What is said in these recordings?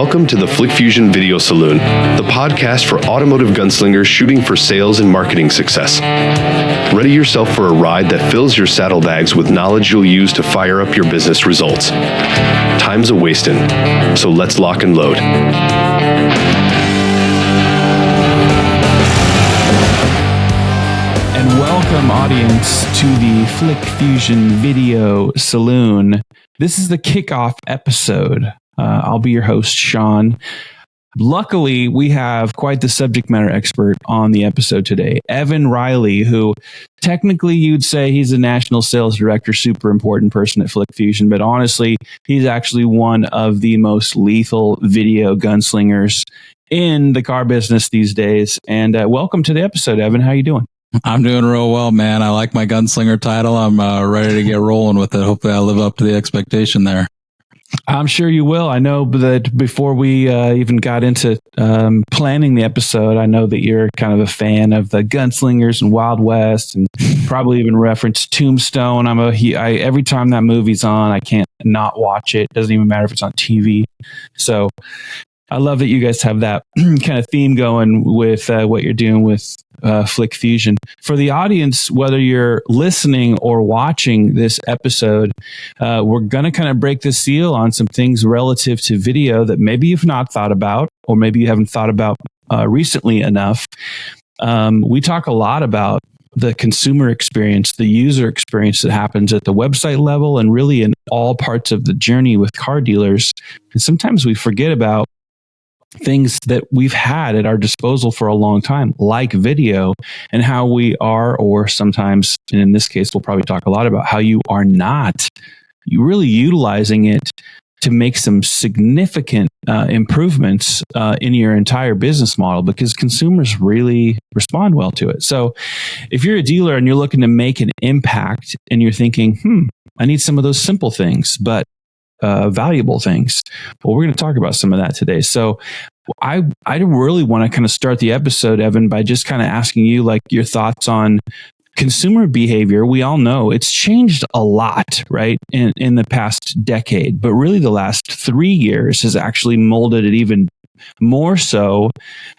Welcome to the FlickFusion Video Saloon, the podcast for automotive gunslingers shooting for sales and marketing success. Ready yourself for a ride that fills your saddlebags with knowledge you'll use to fire up your business results. Time's a-wasting, so let's lock and load. And welcome, audience, to the FlickFusion Video Saloon. This is the kickoff episode. I'll be your host, Sean. Luckily, we have quite the subject matter expert on the episode today, Evan Riley, who technically you'd say he's a national sales director, super important person at FlickFusion, but honestly, he's actually one of the most lethal video gunslingers in the car business these days. And welcome to the episode, Evan. How you doing? I'm doing real well, man. I like my gunslinger title. I'm ready to get rolling with it. Hopefully I live up to the expectation there. I'm sure you will. I know that before we even got into planning the episode, I know that you're kind of a fan of the gunslingers and Wild West, and probably even referenced Tombstone. Every time that movie's on, I can't not watch it. Doesn't even matter if it's on TV. So I love that you guys have that kind of theme going with what you're doing with FlickFusion. For the audience, whether you're listening or watching this episode, we're going to kind of break the seal on some things relative to video that maybe you've not thought about, or maybe you haven't thought about recently enough. We talk a lot about the consumer experience, the user experience that happens at the website level and really in all parts of the journey with car dealers. And sometimes we forget about things that we've had at our disposal for a long time, like video, and how we are, or sometimes, and in this case, we'll probably talk a lot about how you are not really utilizing it to make some significant improvements in your entire business model, because consumers really respond well to it. So if you're a dealer and you're looking to make an impact and you're thinking, I need some of those simple things, but valuable things. Well, we're going to talk about some of that today. So I really want to kind of start the episode, Evan, by just kind of asking you like your thoughts on consumer behavior. We all know it's changed a lot, right, in the past decade, but really the last 3 years has actually molded it even more so,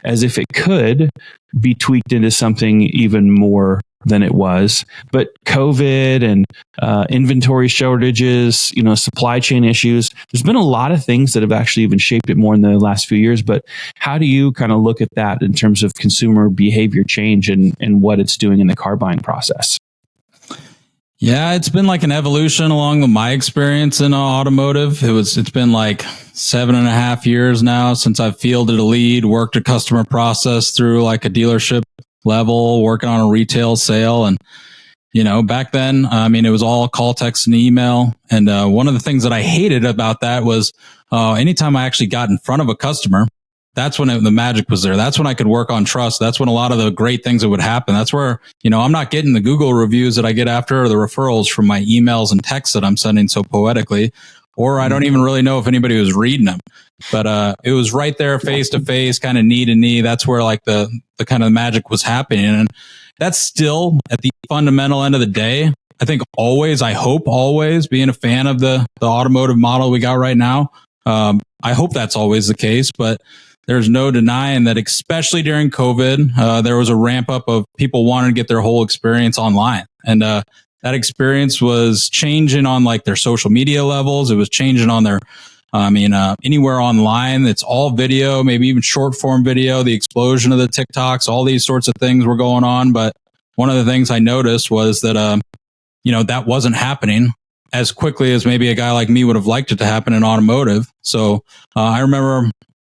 as if it could be tweaked into something even more than it was. But COVID and inventory shortages, supply chain issues, there's been a lot of things that have actually even shaped it more in the last few years. But how do you kind of look at that in terms of consumer behavior change and what it's doing in the car buying process? Yeah, it's been like an evolution along with my experience in automotive. It's been like 7.5 years now since I've fielded a lead, worked a customer process through like a dealership level, working on a retail sale. And, back then, it was all call, text, and email. And one of the things that I hated about that was anytime I actually got in front of a customer, that's when the magic was there. That's when I could work on trust. That's when a lot of the great things that would happen. That's where, I'm not getting the Google reviews that I get after, or the referrals from my emails and texts that I'm sending so poetically, or I don't even really know if anybody was reading them. But it was right there, face to face, kind of knee to knee. That's where like the kind of magic was happening. And that's still at the fundamental end of the day. I hope always being a fan of the automotive model we got right now. I hope that's always the case, but there's no denying that, especially during COVID, there was a ramp up of people wanting to get their whole experience online. And that experience was changing on like their social media levels. It was changing on their, anywhere online. It's all video, maybe even short form video, the explosion of the TikToks, all these sorts of things were going on. But one of the things I noticed was that, that wasn't happening as quickly as maybe a guy like me would have liked it to happen in automotive. So I remember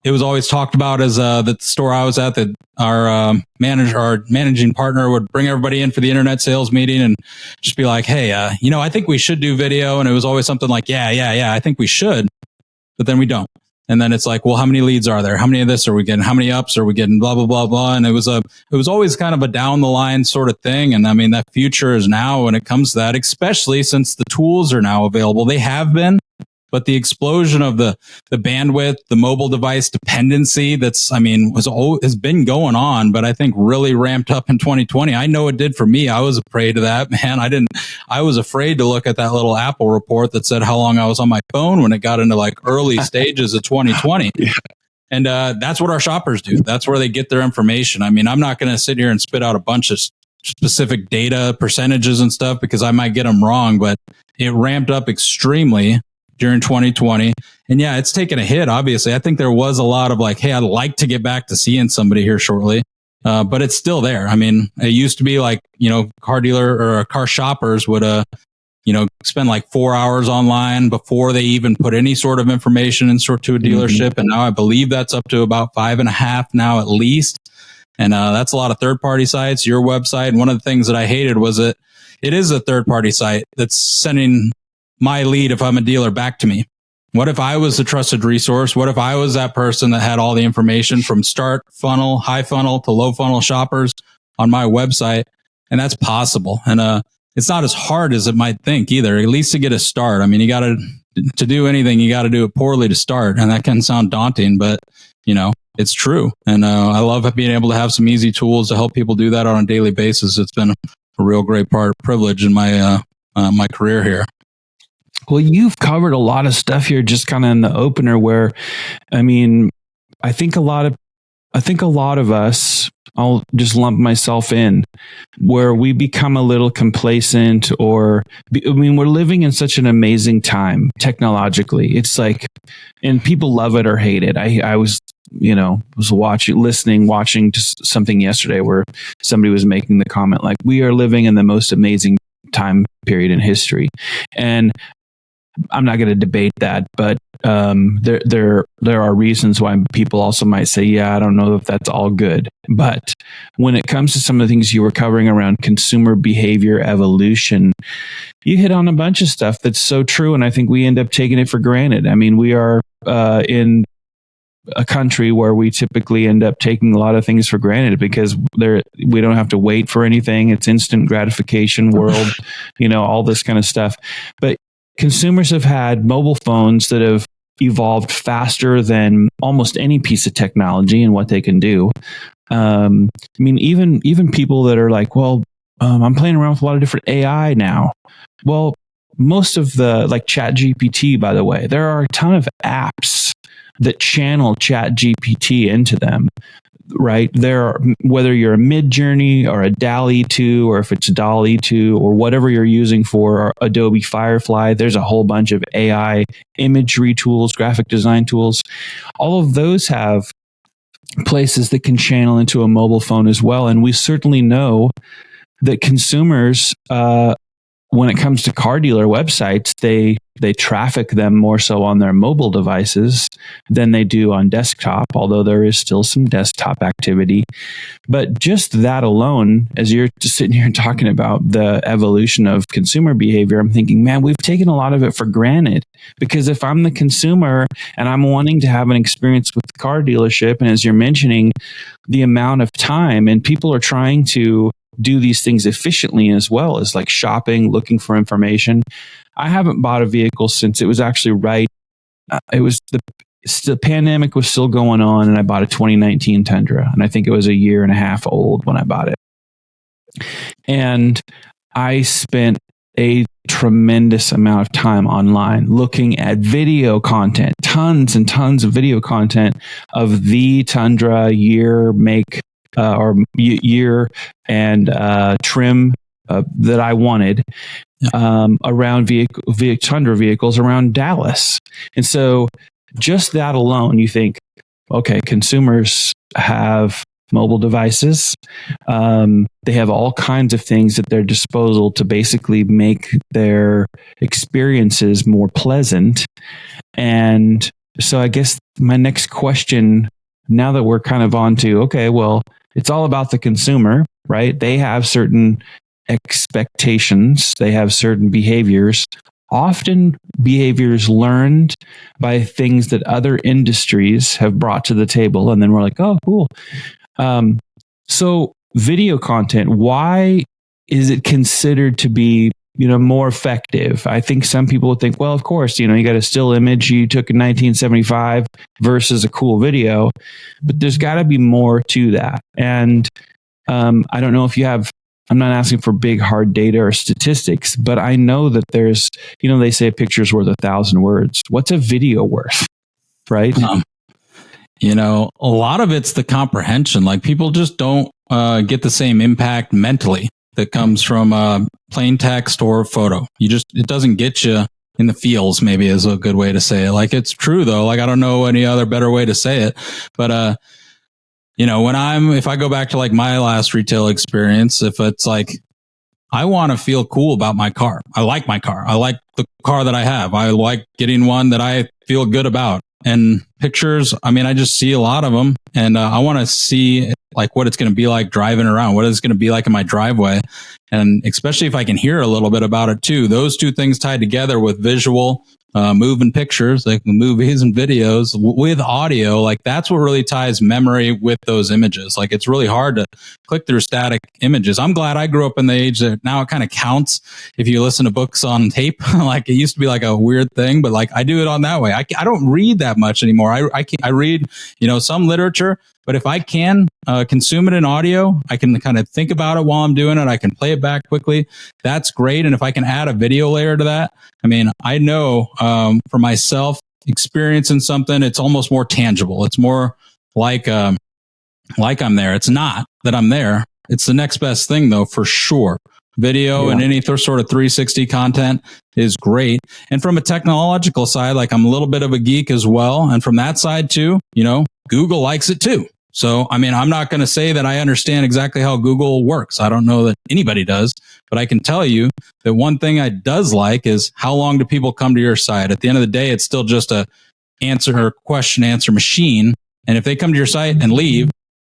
it was always talked about as the store I was at, that our managing partner would bring everybody in for the internet sales meeting and just be like, hey, I think we should do video. And it was always something like, yeah, I think we should, but then we don't. And then it's like, well, how many leads are there? How many of this are we getting? How many ups are we getting? Blah, blah, blah, blah. And it was always kind of a down the line sort of thing. And that future is now when it comes to that, especially since the tools are now available. They have been, But the explosion of the bandwidth, the mobile device dependency has been going on, but I think really ramped up in 2020. I know it did for me. I was a prey to that, man. I was afraid to look at that little Apple report that said how long I was on my phone when it got into like early stages of 2020. Yeah. And that's what our shoppers do. That's where they get their information. I mean, I'm not going to sit here and spit out a bunch of specific data percentages and stuff because I might get them wrong, but it ramped up extremely during 2020. And yeah, it's taken a hit, obviously. I think there was a lot of like, hey, I'd like to get back to seeing somebody here shortly. But it's still there. I mean, it used to be like, car dealer or car shoppers would, spend like 4 hours online before they even put any sort of information to a dealership. And now I believe that's up to about 5.5 now at least. And that's a lot of third-party sites, your website. And one of the things that I hated was that it is a third-party site that's sending my lead, if I'm a dealer, back to me. What if I was the trusted resource? What if I was that person that had all the information from start funnel, high funnel to low funnel shoppers on my website? And that's possible. And it's not as hard as it might think either, at least to get a start. I mean, to do anything, you got to do it poorly to start. And that can sound daunting, but it's true. And I love being able to have some easy tools to help people do that on a daily basis. It's been a real great privilege in my my career here. Well, you've covered a lot of stuff here just kind of in the opener where, I mean, I think a lot of us, I'll just lump myself in, where we become a little complacent we're living in such an amazing time technologically. It's like, and people love it or hate it. I was watching just something yesterday where somebody was making the comment like, we are living in the most amazing time period in history. And I'm not going to debate that, but there are reasons why people also might say, yeah, I don't know if that's all good. But when it comes to some of the things you were covering around consumer behavior evolution, you hit on a bunch of stuff that's so true. And I think we end up taking it for granted. I mean, we are in a country where we typically end up taking a lot of things for granted because we don't have to wait for anything. It's instant gratification world, all this kind of stuff. But consumers have had mobile phones that have evolved faster than almost any piece of technology and what they can do. I mean, even people that are like, well, I'm playing around with a lot of different AI now. Well, most of the, like ChatGPT, by the way, there are a ton of apps that channel ChatGPT into them. Right there, whether you're a Midjourney or a DALL-E 2, or if it's DALL-E 2, or whatever you're using for Adobe Firefly, there's a whole bunch of AI imagery tools, graphic design tools. All of those have places that can channel into a mobile phone as well. And we certainly know that consumers, when it comes to car dealer websites, they traffic them more so on their mobile devices than they do on desktop, although there is still some desktop activity. But just that alone, as you're just sitting here talking about the evolution of consumer behavior, I'm thinking, man, we've taken a lot of it for granted. Because if I'm the consumer and I'm wanting to have an experience with the car dealership, and as you're mentioning, the amount of time, and people are trying to do these things efficiently as well as like shopping, looking for information. I haven't bought a vehicle since it was actually the pandemic was still going on, and I bought a 2019 Tundra, and I think it was a year and a half old when I bought it. And I spent a tremendous amount of time online looking at video content, tons and tons of video content of the Tundra year, make, or year and trim that I wanted around Tundra vehicles around Dallas. And so just that alone, you think, okay, consumers have mobile devices. They have all kinds of things at their disposal to basically make their experiences more pleasant. And so I guess my next question, now that we're kind of on to, okay, well, it's all about the consumer, right? They have certain expectations. They have certain behaviors, often behaviors learned by things that other industries have brought to the table. And then we're like, oh, cool. So video content, why is it considered to be more effective. I think some people would think, well, of course, you got a still image you took in 1975 versus a cool video, but there's got to be more to that. And I don't know if you have, I'm not asking for big hard data or statistics, but I know that there's, they say a picture's worth 1,000 words. What's a video worth? Right. A lot of it's the comprehension. Like people just don't get the same impact mentally that comes from plain text or photo. It doesn't get you in the feels, maybe is a good way to say it. Like it's true though. Like I don't know any other better way to say it, but if I go back to like my last retail experience, if it's like, I want to feel cool about my car. I like my car. I like the car that I have. I like getting one that I feel good about. And pictures, I just see a lot of them, and I want to see like what it's going to be like driving around, what it's going to be like in my driveway. And especially if I can hear a little bit about it too, those two things tied together with visual, moving pictures, like movies and videos with audio, like that's what really ties memory with those images. Like it's really hard to click through static images. I'm glad I grew up in the age that now it kind of counts if you listen to books on tape. Like it used to be like a weird thing, but like I do it on that way. I don't read that much anymore. I read, some literature, but if I can consume it in audio, I can kind of think about it while I'm doing it. I can play it back quickly. That's great. And if I can add a video layer to that, I know for myself, experiencing something, it's almost more tangible. It's more like I'm there. It's not that I'm there. It's the next best thing though, for sure. Video and any sort of 360 content is great. And from a technological side, like I'm a little bit of a geek as well. And from that side too, Google likes it too. So, I'm not going to say that I understand exactly how Google works. I don't know that anybody does, but I can tell you that one thing I does like is how long do people come to your site? At the end of the day, it's still just a question answer machine. And if they come to your site and leave,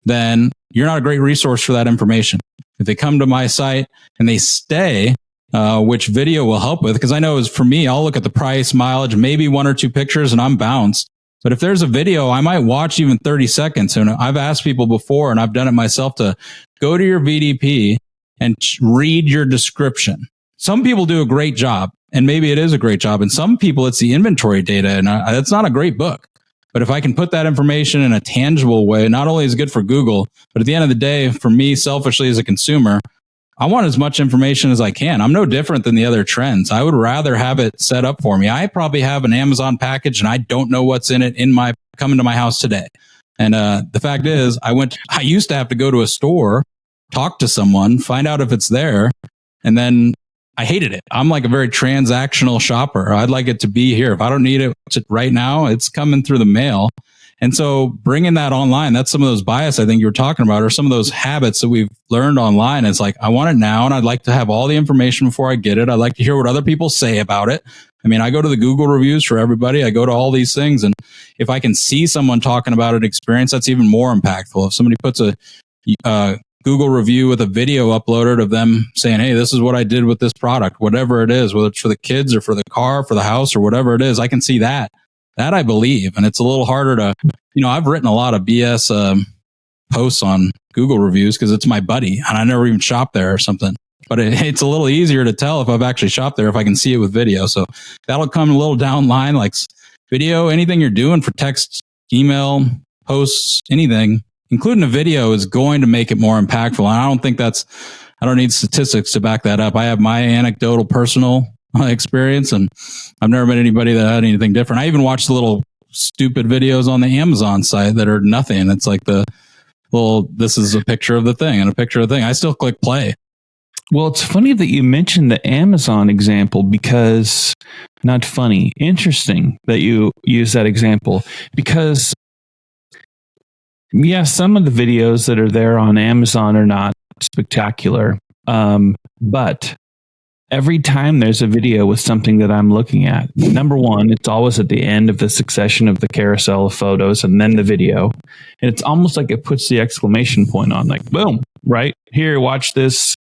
then you're not a great resource for that information. If they come to my site and they stay, which video will help with, because I know for me, I'll look at the price, mileage, maybe one or two pictures and I'm bounced. But if there's a video, I might watch even 30 seconds. And I've asked people before, and I've done it myself, to go to your VDP and read your description. Some people do a great job, and maybe it is a great job. And some people, it's the inventory data, and it's not a great book. But if I can put that information in a tangible way, not only is it good for Google, but at the end of the day, for me, selfishly as a consumer, I want as much information as I can. I'm no different than the other trends. I would rather have it set up for me. I probably have an Amazon package and I don't know what's in it coming to my house today. And the fact is, I used to have to go to a store, talk to someone, find out if it's there, and then I hated it. I'm like a very transactional shopper. I'd like it to be here. If I don't need it right now, it's coming through the mail. And so bringing that online, that's some of those bias I think you were talking about, or some of those habits that we've learned online. It's like, I want it now, and I'd like to have all the information before I get it. I'd like to hear what other people say about it. I go to the Google reviews for everybody. I go to all these things. And if I can see someone talking about an experience, that's even more impactful. If somebody puts a Google review with a video uploaded of them saying, hey, this is what I did with this product, whatever it is, whether it's for the kids or for the car, for the house or whatever it is, I can see that. That I believe. And it's a little harder to, I've written a lot of BS posts on Google reviews because it's my buddy and I never even shopped there or something. But it's a little easier to tell if I've actually shopped there if I can see it with video. So that'll come a little down line, like video, anything you're doing for text, email, posts, anything, including a video, is going to make it more impactful. And I don't need statistics to back that up. I have my anecdotal personal experience, and I've never met anybody that had anything different. I even watched the little stupid videos on the Amazon site that are nothing. It's like this is a picture of the thing and a picture of the thing. I still click play. Well, it's funny that you mentioned the Amazon example, because not funny, interesting that you use that example, because some of the videos that are there on Amazon are not spectacular. But every time there's a video with something that I'm looking at, number one, it's always at the end of the succession of the carousel of photos and then the video. And it's almost like it puts the exclamation point on, like, boom, right here, watch this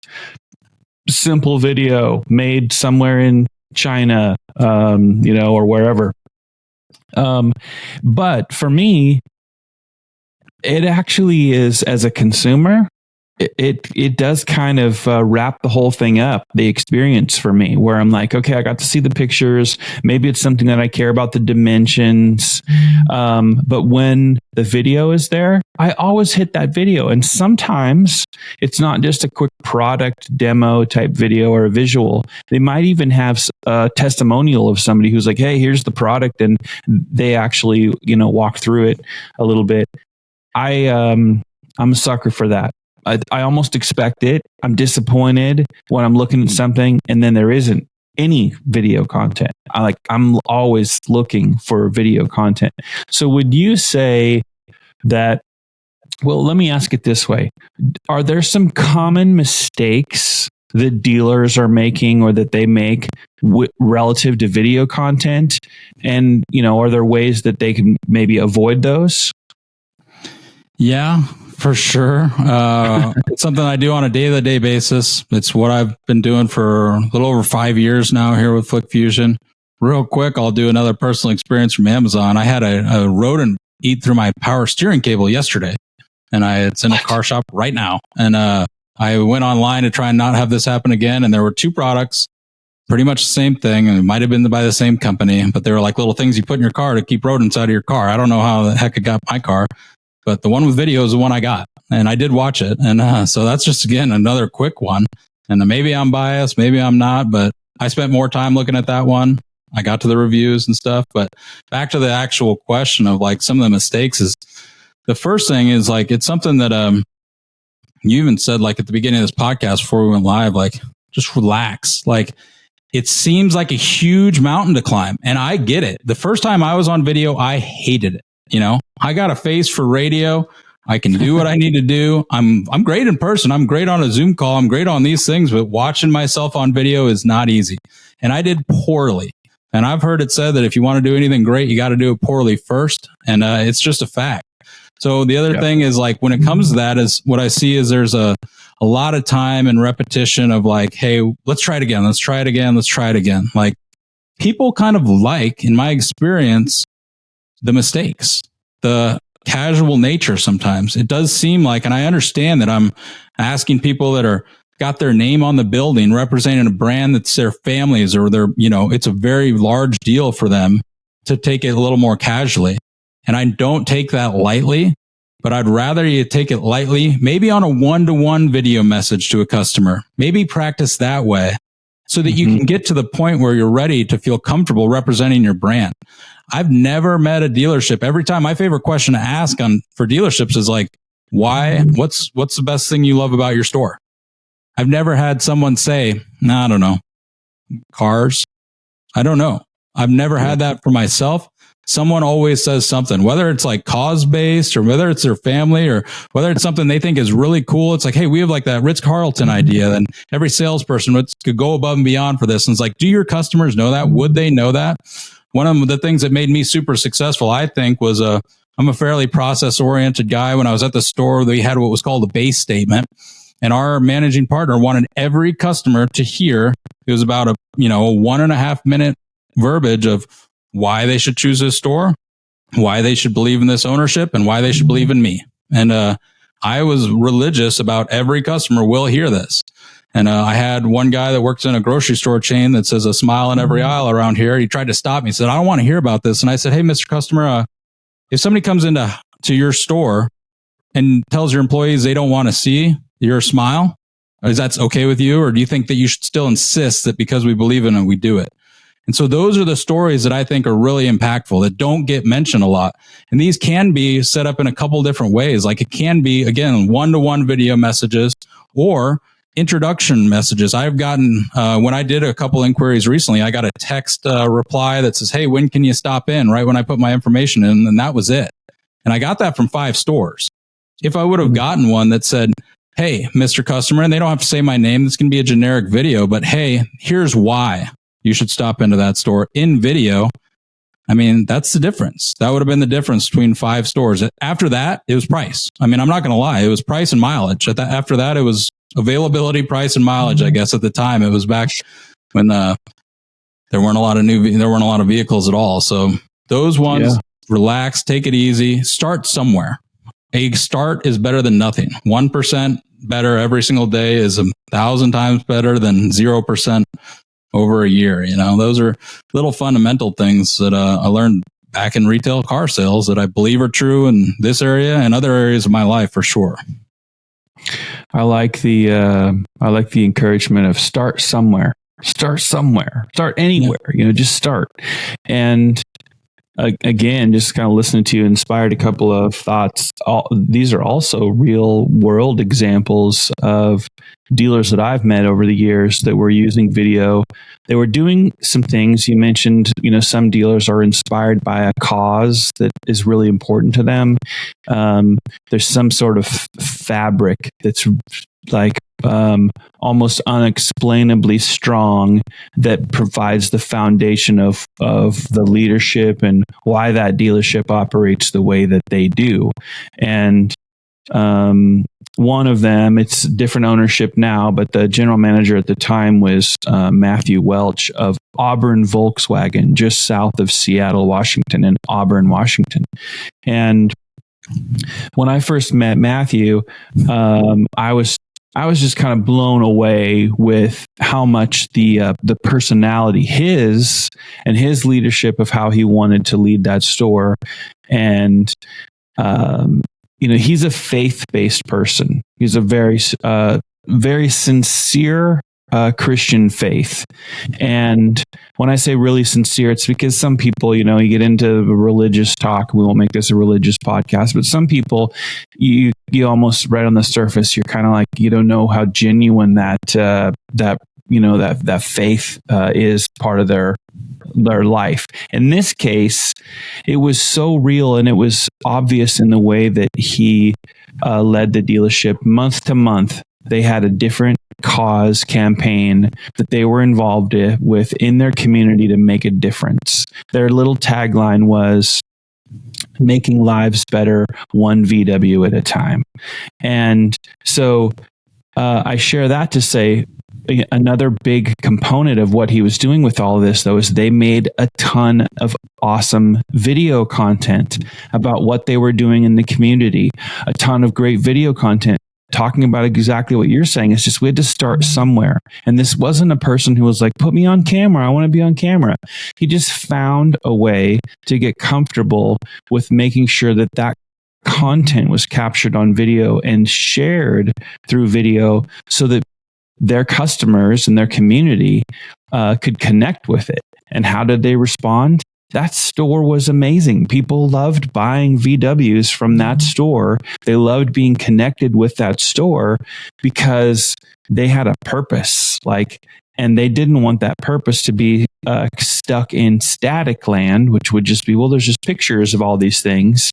simple video made somewhere in China, or wherever. But for me, it actually is, as a consumer, it does kind of wrap the whole thing up, the experience for me, where I'm like, okay, I got to see the pictures. Maybe it's something that I care about, the dimensions. But when the video is there, I always hit that video. And sometimes it's not just a quick product demo type video or a visual. They might even have a testimonial of somebody who's like, hey, here's the product. And they actually, walk through it a little bit. I'm a sucker for that. I almost expect it. I'm disappointed when I'm looking at something and then there isn't any video content. I'm always looking for video content. So would you say that, well, let me ask it this way. Are there some common mistakes that dealers are making or that they make relative to video content? And, are there ways that they can maybe avoid those? Yeah, for sure. It's something I do on a day-to-day basis. It's what I've been doing for a little over 5 years now here with FlickFusion. Real quick, I'll do another personal experience from Amazon. I had a rodent eat through my power steering cable yesterday, and it's in a car shop right now. And I went online to try and not have this happen again, and there were 2 products, pretty much the same thing, and it might have been by the same company, but they were like little things you put in your car to keep rodents out of your car. I don't know how the heck it got my car. But the one with video is the one I got, and I did watch it. And so that's just, again, another quick one. And maybe I'm biased, maybe I'm not, but I spent more time looking at that one. I got to the reviews and stuff. But back to the actual question of some of the mistakes is the first thing is it's something that you even said at the beginning of this podcast before we went live, just relax. It seems like a huge mountain to climb. And I get it. The first time I was on video, I hated it. I got a face for radio. I can do what I need to do. I'm great in person. I'm great on a Zoom call. I'm great on these things, but watching myself on video is not easy. And I did poorly. And I've heard it said that if you want to do anything great, you got to do it poorly first. And it's just a fact. So the other thing is when it comes to that is what I see is there's a lot of time and repetition of hey, let's try it again. Let's try it again. Let's try it again. People kind of in my experience, the mistakes, the casual nature sometimes. It does seem and I understand that I'm asking people that got their name on the building, representing a brand that's their families or their, it's a very large deal for them to take it a little more casually. And I don't take that lightly, but I'd rather you take it lightly, maybe on a one-to-one video message to a customer, maybe practice that way so that you can get to the point where you're ready to feel comfortable representing your brand. I've never met a dealership. Every time, my favorite question to ask for dealerships is why? What's the best thing you love about your store? I've never had someone say, I don't know, cars. I don't know. I've never had that for myself. Someone always says something, whether it's cause-based or whether it's their family or whether it's something they think is really cool. It's hey, we have that Ritz-Carlton idea, and every salesperson could go above and beyond for this. And it's do your customers know that? Would they know that? One of the things that made me super successful, I think, was I'm a fairly process-oriented guy. When I was at the store, they had what was called a base statement. And our managing partner wanted every customer to hear, it was about a 1.5 minute verbiage of why they should choose this store, why they should believe in this ownership, and why they should believe in me. And I was religious about every customer will hear this. And I had one guy that works in a grocery store chain that says a smile in every aisle around here. He tried to stop me. He said, I don't want to hear about this. And I said, hey, Mr. Customer, if somebody comes into your store and tells your employees they don't want to see your smile, is that okay with you? Or do you think that you should still insist that because we believe in it, we do it? And so those are the stories that I think are really impactful that don't get mentioned a lot. And these can be set up in a couple different ways. It can be, again, one-to-one video messages or introduction messages. I've gotten, when I did a couple inquiries recently, I got a text reply that says, hey, when can you stop in? Right when I put my information in, and that was it. And I got that from 5 stores. If I would have gotten one that said, hey, Mr. Customer, and they don't have to say my name, this can be a generic video, but hey, here's why you should stop into that store in video. I mean, that's the difference. That would have been the difference between 5 stores. After that, it was price. I mean, I'm not going to lie. It was price and mileage. After that, it was availability, price, and mileage. I guess at the time, it was back when there weren't a lot of vehicles at all. So those ones, relax, take it easy, start somewhere. A start is better than nothing. 1%, better every single day is 1,000 times better than 0% over a year. Those are little fundamental things that I learned back in retail car sales that I believe are true in this area and other areas of my life for sure. I like the encouragement of start somewhere, start anywhere, just start. And again, just kind of listening to you inspired a couple of thoughts. These are also real world examples of dealers that I've met over the years that were using video. They were doing some things. You mentioned, some dealers are inspired by a cause that is really important to them. There's some sort of fabric that's like almost unexplainably strong that provides the foundation of the leadership and why that dealership operates the way that they do. And one of them, it's different ownership now, but the general manager at the time was Matthew Welch of Auburn Volkswagen, just south of Seattle, Washington, in Auburn, Washington. And when I first met Matthew, I was just kind of blown away with how much the personality, his leadership of how he wanted to lead that store. And, he's a faith-based person. He's a very, very sincere Christian faith. And when I say really sincere, it's because some people, you get into religious talk. We won't make this a religious podcast, but some people, you almost right on the surface, you're kind of like, you don't know how genuine that faith is part of their life. In this case, it was so real, and it was obvious in the way that he led the dealership month to month. They had a different cause campaign that they were involved with in their community to make a difference. Their little tagline was making lives better, one VW at a time. And so I share that to say another big component of what he was doing with all of this, though, is they made a ton of awesome video content about what they were doing in the community, a ton of great video content talking about exactly what you're saying. It's just we had to start somewhere. And this wasn't a person who was like, put me on camera. I want to be on camera. He just found a way to get comfortable with making sure that content was captured on video and shared through video so that their customers and their community could connect with it. And how did they respond? That store was amazing. People loved buying VWs from that store. They loved being connected with that store because they had a purpose. And they didn't want that purpose to be stuck in static land, which would just be, well, there's just pictures of all these things.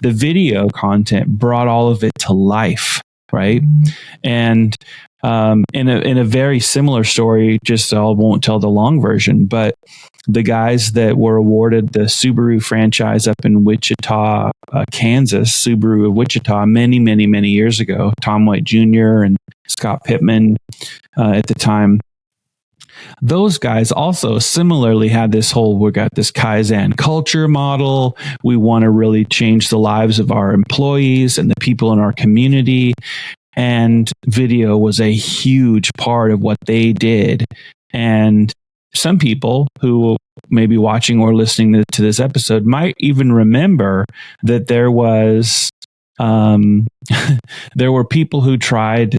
The video content brought all of it to life, right? And in a very similar story, just I won't tell the long version, but the guys that were awarded the Subaru franchise up in Wichita, Kansas, Subaru of Wichita, many, many, many years ago, Tom White Jr. and Scott Pittman at the time, those guys also similarly had this we got this Kaizen culture model. We want to really change the lives of our employees and the people in our community. And video was a huge part of what they did. And some people who may be watching or listening to this episode might even remember that there was there were people who tried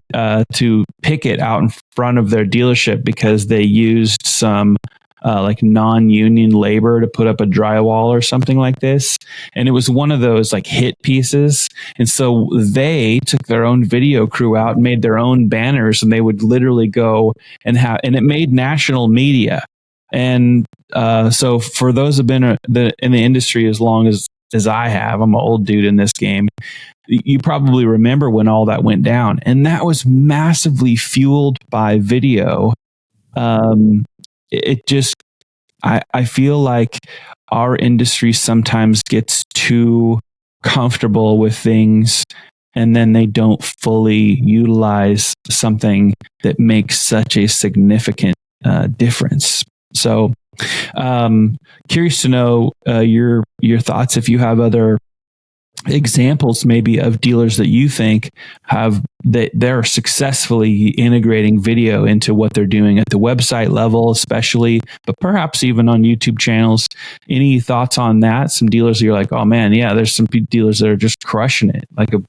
to picket out in front of their dealership because they used some non-union labor to put up a drywall or something like this. And it was one of those hit pieces. And so they took their own video crew out and made their own banners, and they would literally go and it made national media. And so for those who've been in the industry as long as I have, I'm an old dude in this game, you probably remember when all that went down. And that was massively fueled by video. I feel like our industry sometimes gets too comfortable with things, and then they don't fully utilize something that makes such a significant difference. So, curious to know your thoughts, if you have other examples maybe of dealers that you think have that they're successfully integrating video into what they're doing at the website level, especially, but perhaps even on YouTube channels. Any thoughts on that? Some dealers that you're like, oh man, yeah, there's some dealers that are just crushing it. Like a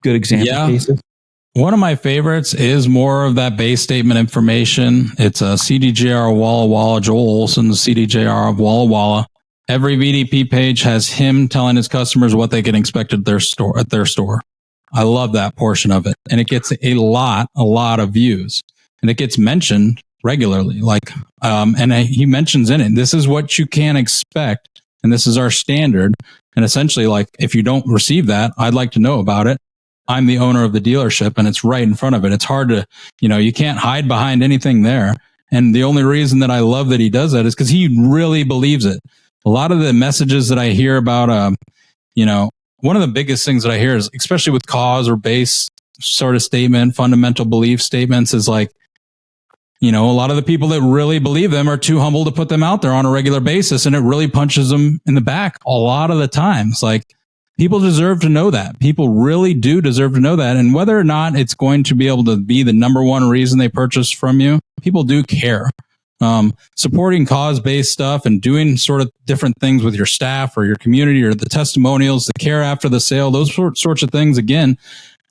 good example cases. One of my favorites is more of that base statement information. It's a CDJR of Walla Walla, Joel Olson's CDJR of Walla Walla. Every VDP page has him telling his customers what they can expect at their store. I love that portion of it. And it gets a lot of views. And it gets mentioned regularly. He mentions in it, this is what you can expect. And this is our standard. And essentially, like, if you don't receive that, I'd like to know about it. I'm the owner of the dealership and it's right in front of it. It's hard to, you can't hide behind anything there. And the only reason that I love that he does that is because he really believes it. A lot of the messages that I hear about, one of the biggest things that I hear is, especially with cause or base sort of statement, fundamental belief statements, is like, a lot of the people that really believe them are too humble to put them out there on a regular basis. And it really punches them in the back a lot of the times. Like, people deserve to know that. People really do deserve to know that. And whether or not it's going to be able to be the number one reason they purchase from you, people do care. Supporting cause-based stuff and doing sort of different things with your staff or your community or the testimonials, the care after the sale, those sorts of things. Again,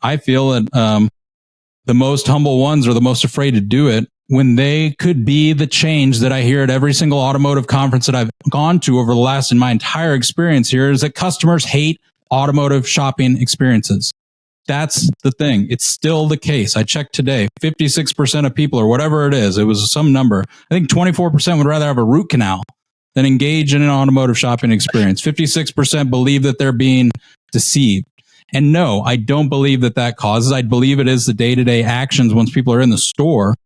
I feel that the most humble ones are the most afraid to do it when they could be the change that I hear at every single automotive conference that I've gone to over the last in my entire experience here is that customers hate automotive shopping experiences. That's the thing. It's still the case. I checked today, 56% of people or whatever it is, it was some number. I think 24% would rather have a root canal than engage in an automotive shopping experience. 56% believe that they're being deceived. And no, I don't believe that causes. I believe it is the day-to-day actions once people are in the store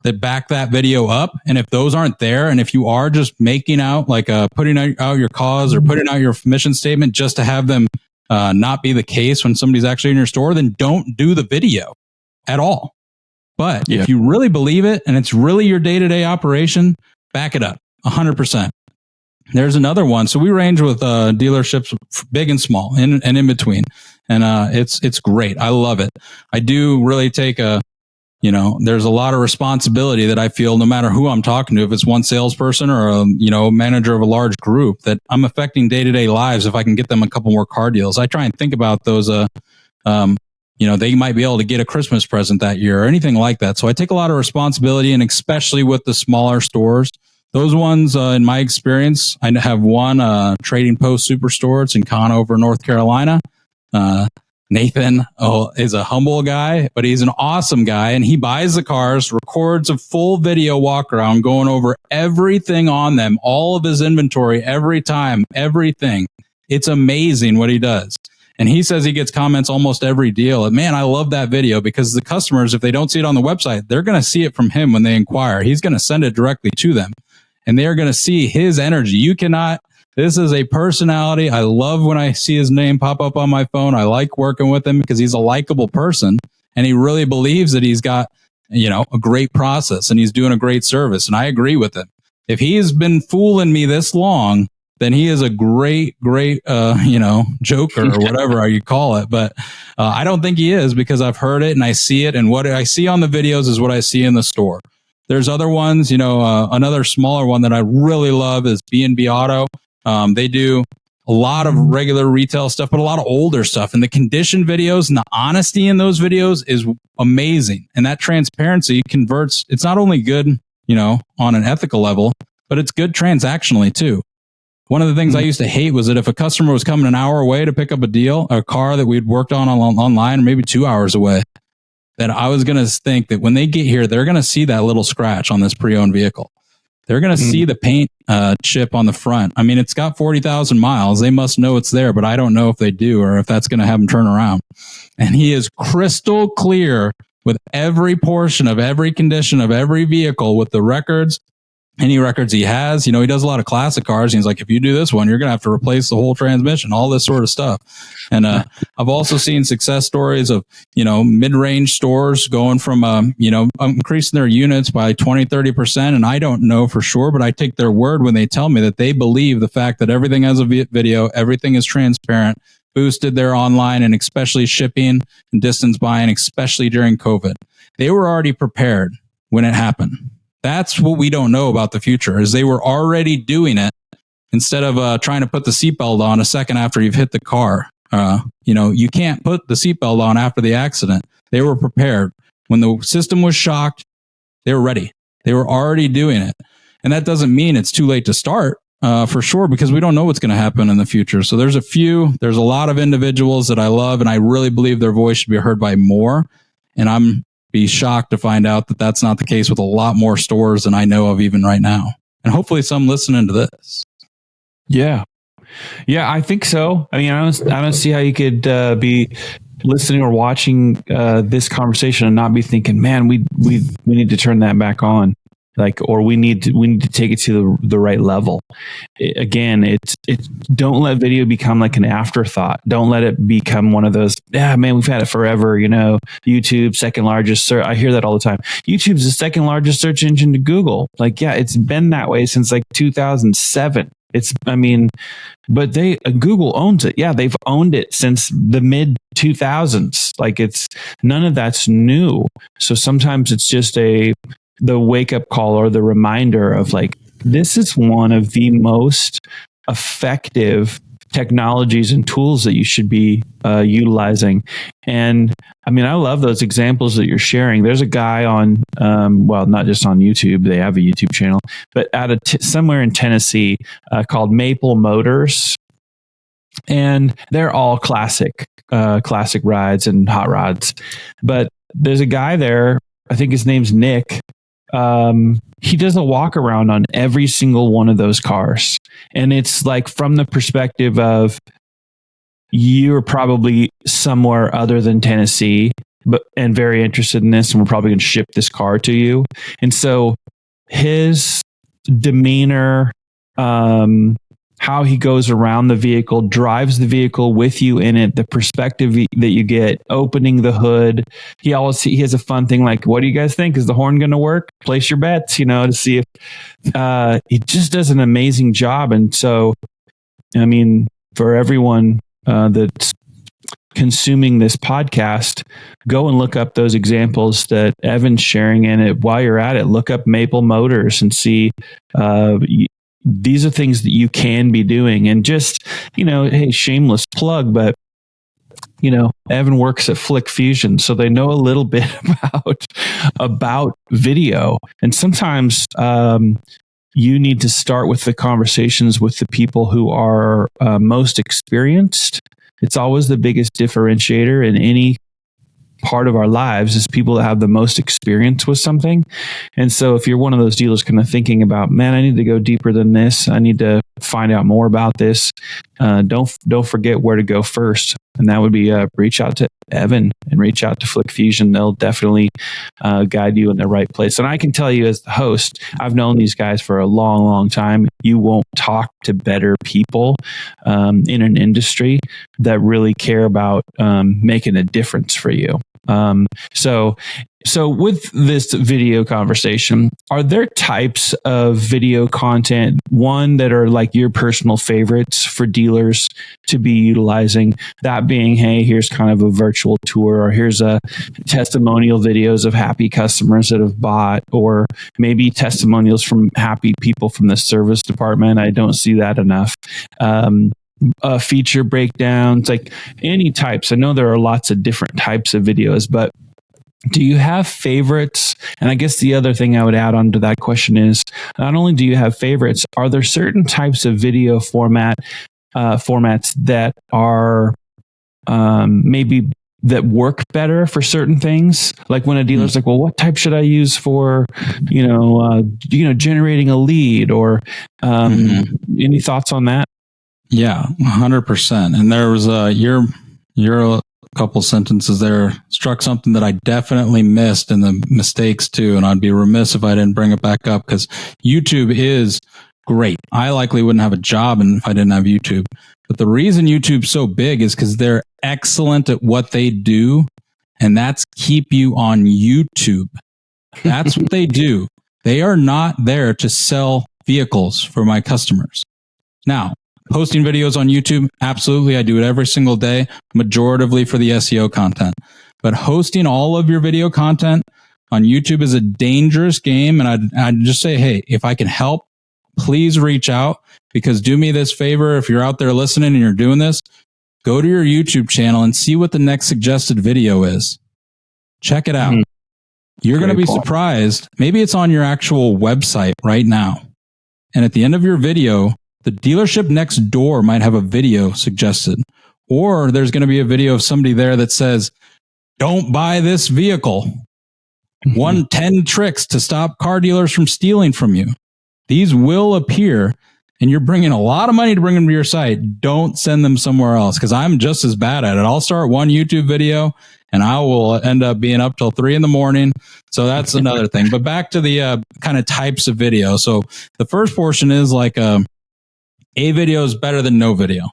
that back that video up. And if those aren't there, and if you are just making out like putting out your cause or putting out your mission statement just to have them not be the case when somebody's actually in your store, then don't do the video at all. But if you really believe it and it's really your day-to-day operation, back it up 100%. There's another one. So we range with dealerships, big and small, and in between. And it's great. I love it. I do really take there's a lot of responsibility that I feel no matter who I'm talking to, if it's one salesperson or a manager of a large group, that I'm affecting day-to-day lives if I can get them a couple more car deals. I try and think about those, they might be able to get a Christmas present that year or anything like that. So I take a lot of responsibility, and especially with the smaller stores, those ones, in my experience, I have one Trading Post Superstore. It's in Conover, North Carolina. Nathan is a humble guy, but he's an awesome guy, and he buys the cars, records a full video walk around going over everything on them, all of his inventory, every time, everything. It's amazing what he does. And he says he gets comments almost every deal. And man, I love that video because the customers, if they don't see it on the website, they're going to see it from him when they inquire. He's going to send it directly to them, and they're going to see his energy. This is a personality. I love when I see his name pop up on my phone. I like working with him because he's a likable person, and he really believes that he's got, a great process and he's doing a great service. And I agree with him. If he has been fooling me this long, then he is a great, joker or whatever you call it. But I don't think he is, because I've heard it and I see it. And what I see on the videos is what I see in the store. There's other ones, another smaller one that I really love is B&B Auto. They do a lot of regular retail stuff, but a lot of older stuff. And the condition videos and the honesty in those videos is amazing. And that transparency converts. It's not only good, on an ethical level, but it's good transactionally too. One of the things I used to hate was that if a customer was coming an hour away to pick up a car that we'd worked on online, or maybe 2 hours away, that I was going to think that when they get here, they're going to see that little scratch on this pre-owned vehicle. They're going to see the paint chip on the front. I mean, it's got 40,000 miles. They must know it's there, but I don't know if they do or if that's going to have them turn around. And he is crystal clear with every portion of every condition of every vehicle with the records any records he has. He does a lot of classic cars. And he's like, if you do this one, you're going to have to replace the whole transmission, all this sort of stuff. And I've also seen success stories of, mid-range stores going from, increasing their units by 20, 30%. And I don't know for sure, but I take their word when they tell me that they believe the fact that everything has a video, everything is transparent, boosted their online and especially shipping and distance buying, especially during COVID. They were already prepared when it happened. That's what we don't know about the future, is they were already doing it instead of trying to put the seatbelt on a second after you've hit the car. You can't put the seatbelt on after the accident. They were prepared. When the system was shocked, they were ready. They were already doing it. And that doesn't mean it's too late to start, for sure, because we don't know what's going to happen in the future. So there's a lot of individuals that I love, and I really believe their voice should be heard by more. And I'm be shocked to find out that that's not the case with a lot more stores than I know of even right now. And hopefully some listening to this. Yeah. Yeah, I think so. I mean, I don't see how you could be listening or watching this conversation and not be thinking, man, we need to turn that back on. Or we need to take it to the right level. It's don't let video become like an afterthought. Don't let it become one of those, man, we've had it forever. YouTube, second largest search. I hear that all the time. YouTube's the second largest search engine to Google. It's been that way since 2007. But Google owns it. Yeah, they've owned it since the mid 2000s. It's none of that's new. So sometimes it's just the wake up call or the reminder of this is one of the most effective technologies and tools that you should be utilizing. And I love those examples that you're sharing. There's a guy on, not just on YouTube, they have a YouTube channel, but out of somewhere in Tennessee called Maple Motors. And they're all classic rides and hot rods. But there's a guy there, I think his name's Nick. He does a walk around on every single one of those cars. And it's from the perspective of you're probably somewhere other than Tennessee, and very interested in this, and we're probably going to ship this car to you. And so his demeanor, how he goes around the vehicle, drives the vehicle with you in it, the perspective that you get, opening the hood. He has a fun thing what do you guys think? Is the horn going to work? Place your bets, to see if he just does an amazing job. And so, for everyone that's consuming this podcast, go and look up those examples that Evan's sharing in it. While you're at it, look up Maple Motors and see these are things that you can be doing. And just, hey, shameless plug, but Evan works at FlickFusion, so they know a little bit about video. And sometimes you need to start with the conversations with the people who are most experienced. It's always the biggest differentiator in any part of our lives, is people that have the most experience with something. And so if you're one of those dealers kind of thinking about, man, I need to go deeper than this, I need to find out more about this, don't forget where to go first. And that would be reach out to Evan and reach out to FlickFusion. They'll definitely guide you in the right place. And I can tell you, as the host, I've known these guys for a long, long time. You won't talk to better people in an industry that really care about making a difference for you. So with this video conversation, are there types of video content, one, that are your personal favorites for dealers to be utilizing? That being, hey, here's kind of a virtual tour, or here's a testimonial videos of happy customers that have bought, or maybe testimonials from happy people from the service department. I don't see that enough. Feature breakdowns, any types. I know there are lots of different types of videos, but do you have favorites? And I guess the other thing I would add on to that question is, not only do you have favorites, are there certain types of video formats that are maybe that work better for certain things? Like when a dealer's well, what type should I use for, generating a lead, or any thoughts on that? Yeah, 100%. And there was you're couple sentences there struck something that I definitely missed in the mistakes too. And I'd be remiss if I didn't bring it back up, because YouTube is great. I likely wouldn't have a job if I didn't have YouTube. But the reason YouTube's so big is because they're excellent at what they do. And that's keep you on YouTube. That's what they do. They are not there to sell vehicles for my customers. Now, posting videos on YouTube, absolutely. I do it every single day, majoritively for the SEO content. But hosting all of your video content on YouTube is a dangerous game. And I'd just say, hey, if I can help, please reach out, because do me this favor. If you're out there listening and you're doing this, go to your YouTube channel and see what the next suggested video is. Check it out. You're going to be surprised. Maybe it's on your actual website right now. And at the end of your video, the dealership next door might have a video suggested. Or there's going to be a video of somebody there that says, don't buy this vehicle. 10 tricks to stop car dealers from stealing from you. These will appear, and you're bringing a lot of money to bring them to your site. Don't send them somewhere else, because I'm just as bad at it. I'll start one YouTube video and I will end up being up till 3 a.m. So that's another thing. But back to the kind of types of video. So the first portion is like a video is better than no video.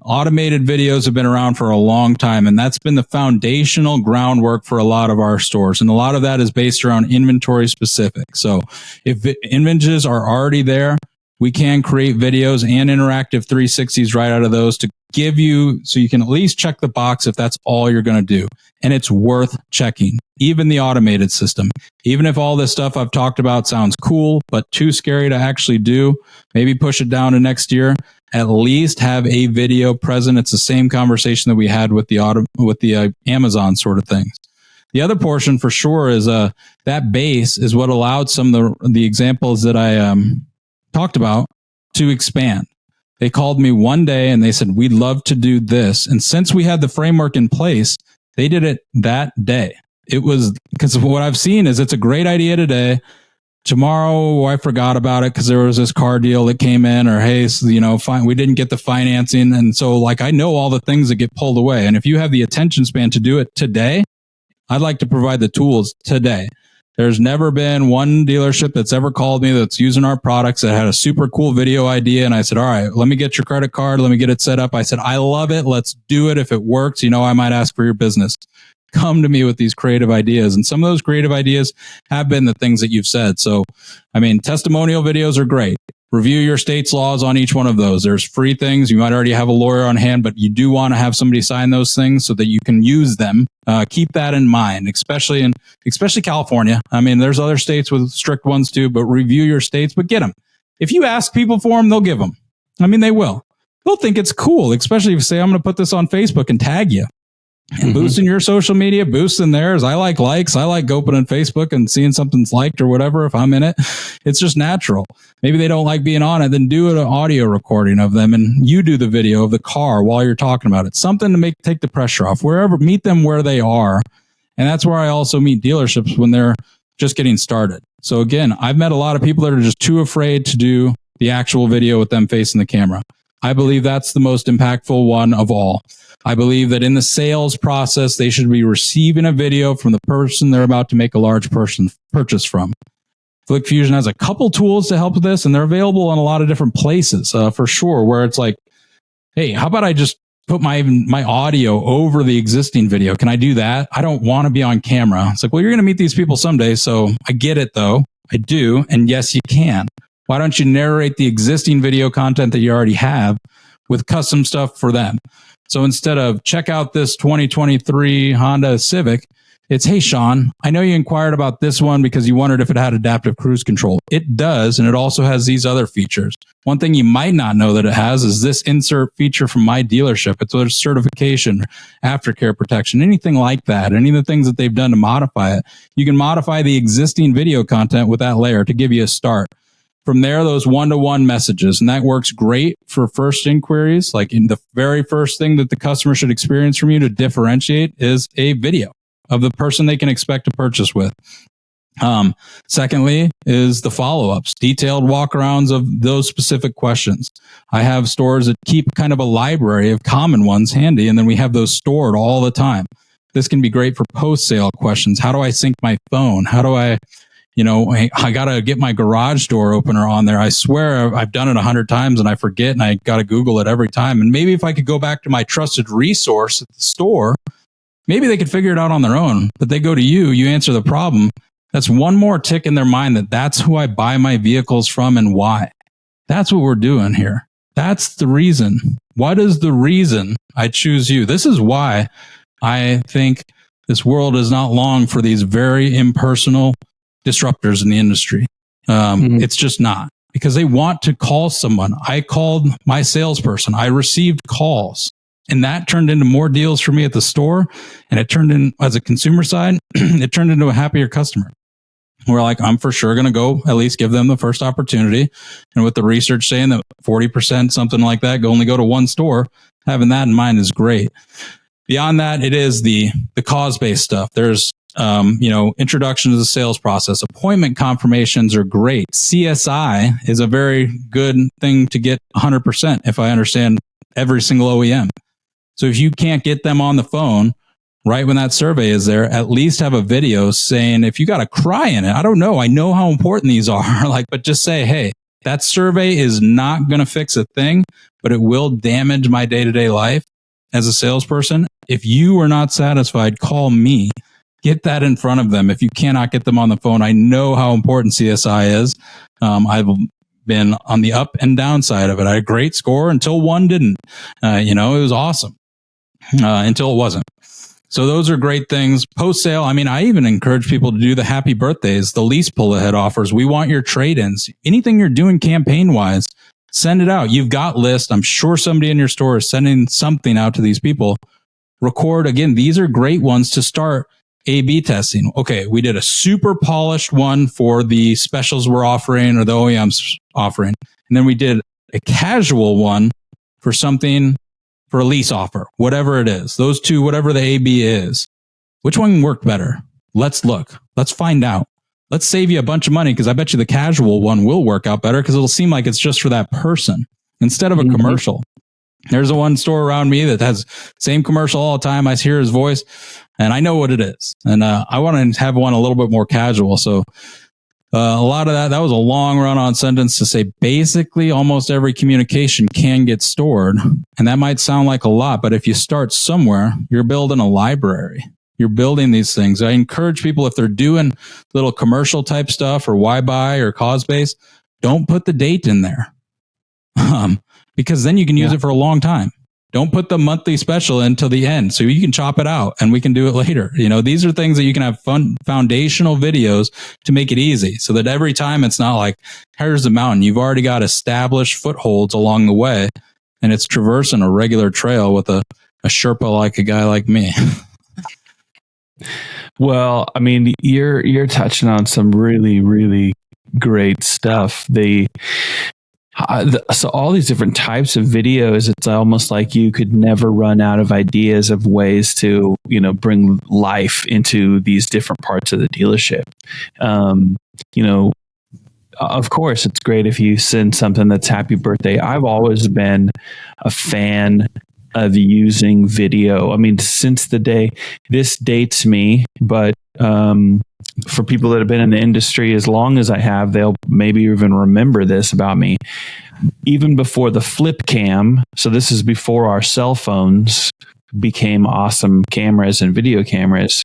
Automated videos have been around for a long time, and that's been the foundational groundwork for a lot of our stores. And a lot of that is based around inventory specific. So if images are already there, we can create videos and interactive 360s right out of those to give you, so you can at least check the box if that's all you're going to do. And it's worth checking, even the automated system. Even if all this stuff I've talked about sounds cool, but too scary to actually do, maybe push it down to next year. At least have a video present. It's the same conversation that we had with the Amazon sort of things. The other portion for sure is that base is what allowed some of the examples that I talked about to expand. They called me one day and they said, we'd love to do this. And since we had the framework in place, they did it that day. It was because what I've seen is it's a great idea today. Tomorrow, I forgot about it because there was this car deal that came in, or hey, fine, we didn't get the financing. And so I know all the things that get pulled away. And if you have the attention span to do it today, I'd like to provide the tools today. There's never been one dealership that's ever called me that's using our products that had a super cool video idea. And I said, all right, let me get your credit card. Let me get it set up. I said, I love it. Let's do it. If it works, I might ask for your business. Come to me with these creative ideas. And some of those creative ideas have been the things that you've said. So, testimonial videos are great. Review your state's laws on each one of those. There's free things. You might already have a lawyer on hand, but you do want to have somebody sign those things so that you can use them. Keep that in mind, especially California. There's other states with strict ones too, but review your states, but get them. If you ask people for them, they'll give them. They will. They'll think it's cool, especially if you say, I'm going to put this on Facebook and tag you. And boosting your social media, boosting theirs. I like likes. I like opening Facebook and seeing something's liked or whatever. If I'm in it, it's just natural. Maybe they don't like being on it. Then do an audio recording of them and you do the video of the car while you're talking about it. Something to take the pressure off. Meet them where they are. And that's where I also meet dealerships when they're just getting started. So again, I've met a lot of people that are just too afraid to do the actual video with them facing the camera. I believe that's the most impactful one of all. I believe that in the sales process, they should be receiving a video from the person they're about to make a large purchase from. FlickFusion has a couple tools to help with this, and they're available in a lot of different places for sure, where it's like, hey, how about I just put my audio over the existing video? Can I do that? I don't want to be on camera. It's like, well, you're going to meet these people someday, so I get it, though. I do, and yes, you can. Why don't you narrate the existing video content that you already have with custom stuff for them? So instead of check out this 2023 Honda Civic, it's, hey, Sean, I know you inquired about this one because you wondered if it had adaptive cruise control. It does, and it also has these other features. One thing you might not know that it has is this insert feature from my dealership. It's a certification, aftercare protection, anything like that. Any of the things that they've done to modify it. You can modify the existing video content with that layer to give you a start. From there, those one-to-one messages, and that works great for first inquiries. Like in the very first thing that the customer should experience from you to differentiate is a video of the person they can expect to purchase with. Secondly is the follow-ups, detailed walkarounds of those specific questions. I have stores that keep kind of a library of common ones handy, and then we have those stored all the time. This can be great for post-sale questions. How do I sync my phone? How do I got to get my garage door opener on there. I swear I've done it 100 times and I forget, and I got to Google it every time. And maybe if I could go back to my trusted resource at the store, maybe they could figure it out on their own, but they go to you, you answer the problem. That's one more tick in their mind that that's who I buy my vehicles from and why. That's what we're doing here. That's the reason. What is the reason I choose you? This is why I think this world is not long for these very impersonal disruptors in the industry. It's just not, because they want to call someone. I called my salesperson. I received calls, and that turned into more deals for me at the store. And it turned in, as a consumer side, it turned into a happier customer. We're like, I'm for sure going to go at least give them the first opportunity. And with the research saying that 40%, something like that, only go to one store, having that in mind is great. Beyond that, it is the cause-based stuff. There's introduction to the sales process. Appointment confirmations are great. CSI is a very good thing to get 100% if I understand every single OEM. So if you can't get them on the phone right when that survey is there, at least have a video saying, if you got a cry in it, I don't know. I know how important these are, but just say, hey, that survey is not going to fix a thing, but it will damage my day-to-day life as a salesperson. If you are not satisfied, call me. Get that in front of them. If you cannot get them on the phone, I know how important CSI is. I've been on the up and down side of it. I had a great score until one didn't. It was awesome until it wasn't. So those are great things. Post-sale, I even encourage people to do the happy birthdays, the lease pull-ahead offers. We want your trade-ins. Anything you're doing campaign-wise, send it out. You've got lists. I'm sure somebody in your store is sending something out to these people. Record. Again, these are great ones to start A/B testing. Okay, we did a super polished one for the specials we're offering or the OEM's offering. And then we did a casual one for something for a lease offer, whatever it is. Those two, whatever the A/B is. Which one worked better? Let's look. Let's find out. Let's save you a bunch of money, because I bet you the casual one will work out better because it'll seem like it's just for that person instead of a commercial. There's a one store around me that has same commercial all the time. I hear his voice and I know what it is. And I want to have one a little bit more casual. So a lot of that was a long run on sentence to say basically almost every communication can get stored. And that might sound like a lot, but if you start somewhere, you're building a library. You're building these things. I encourage people, if they're doing little commercial type stuff or why buy or cause based, don't put the date in there. Because then you can use it for a long time. Don't put the monthly special until the end, so you can chop it out and we can do it later. These are things that you can have fun foundational videos to make it easy, so that every time it's not like, here's the mountain. You've already got established footholds along the way, and it's traversing a regular trail with a Sherpa like a guy like me. Well, you're touching on some really, really great stuff. So all these different types of videos, it's almost like you could never run out of ideas of ways to, bring life into these different parts of the dealership. Of course, it's great if you send something that's happy birthday. I've always been a fan of using video. Since the day, this dates me, but for people that have been in the industry as long as I have, they'll maybe even remember this about me. Even before the flip cam, so this is before our cell phones became awesome cameras and video cameras.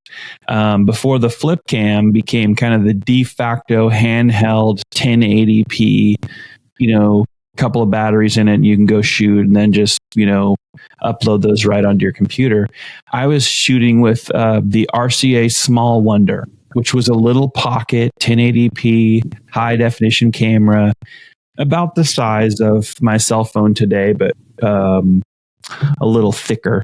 Before the flip cam became kind of the de facto handheld 1080p, couple of batteries in it and you can go shoot and then just, upload those right onto your computer. I was shooting with the RCA Small Wonder, which was a little pocket 1080p high definition camera, about the size of my cell phone today, but a little thicker.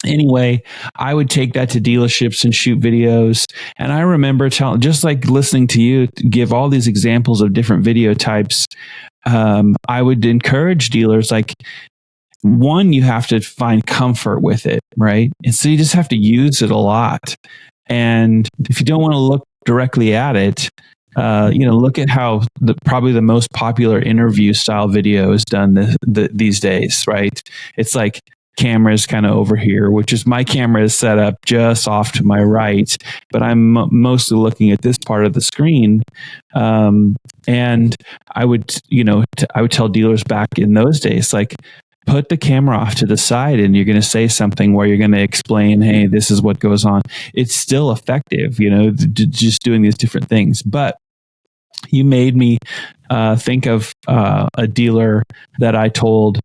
Anyway, I would take that to dealerships and shoot videos. And I remember just like listening to you give all these examples of different video types. I would encourage dealers, one, you have to find comfort with it, right? And so you just have to use it a lot. And if you don't want to look directly at it, look at how probably the most popular interview style video is done these days, right? It's like cameras kind of over here, which is my camera is set up just off to my right, but I'm mostly looking at this part of the screen. And I would, I would tell dealers back in those days, like, put the camera off to the side and you're going to say something where you're going to explain, hey, this is what goes on. It's still effective, just doing these different things. But you made me think of a dealer that I told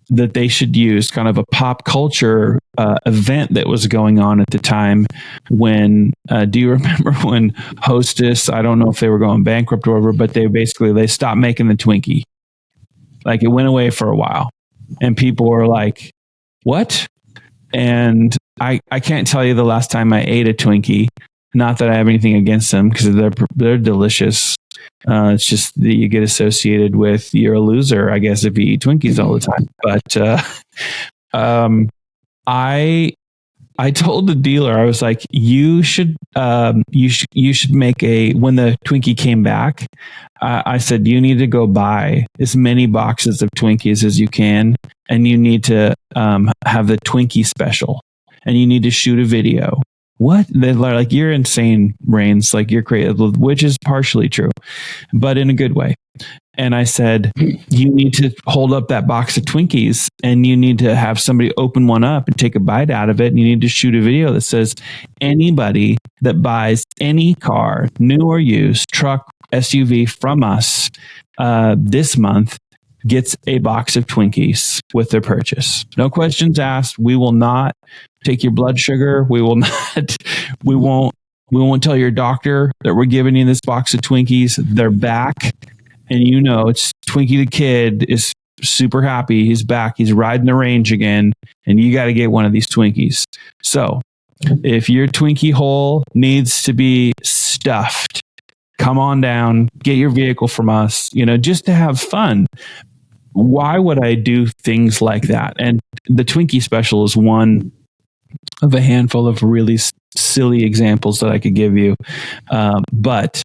that they should use kind of a pop culture event that was going on at the time when, do you remember when Hostess, I don't know if they were going bankrupt or whatever, but they stopped making the Twinkie. Like, it went away for a while and people were like, what? And I can't tell you the last time I ate a Twinkie. Not that I have anything against them, because they're delicious. It's just that you get associated with, you're a loser, I guess, if you eat Twinkies all the time. But I told the dealer, I was like, you should make when the Twinkie came back, I said, you need to go buy as many boxes of Twinkies as you can, and you need to have the Twinkie special, and you need to shoot a video. What? They're like, you're insane, Rains. Like, you're creative, which is partially true, but in a good way. And I said, you need to hold up that box of Twinkies and you need to have somebody open one up and take a bite out of it. And you need to shoot a video that says, anybody that buys any car, new or used, truck, SUV from us this month gets a box of Twinkies with their purchase. No questions asked. We will not take your blood sugar. We won't tell your doctor that we're giving you this box of Twinkies. They're back. And it's Twinkie the kid is super happy. He's back. He's riding the range again. And you got to get one of these Twinkies. So if your Twinkie hole needs to be stuffed, come on down, get your vehicle from us, just to have fun. Why would I do things like that? And the Twinkie special is one of a handful of really silly examples that I could give you. But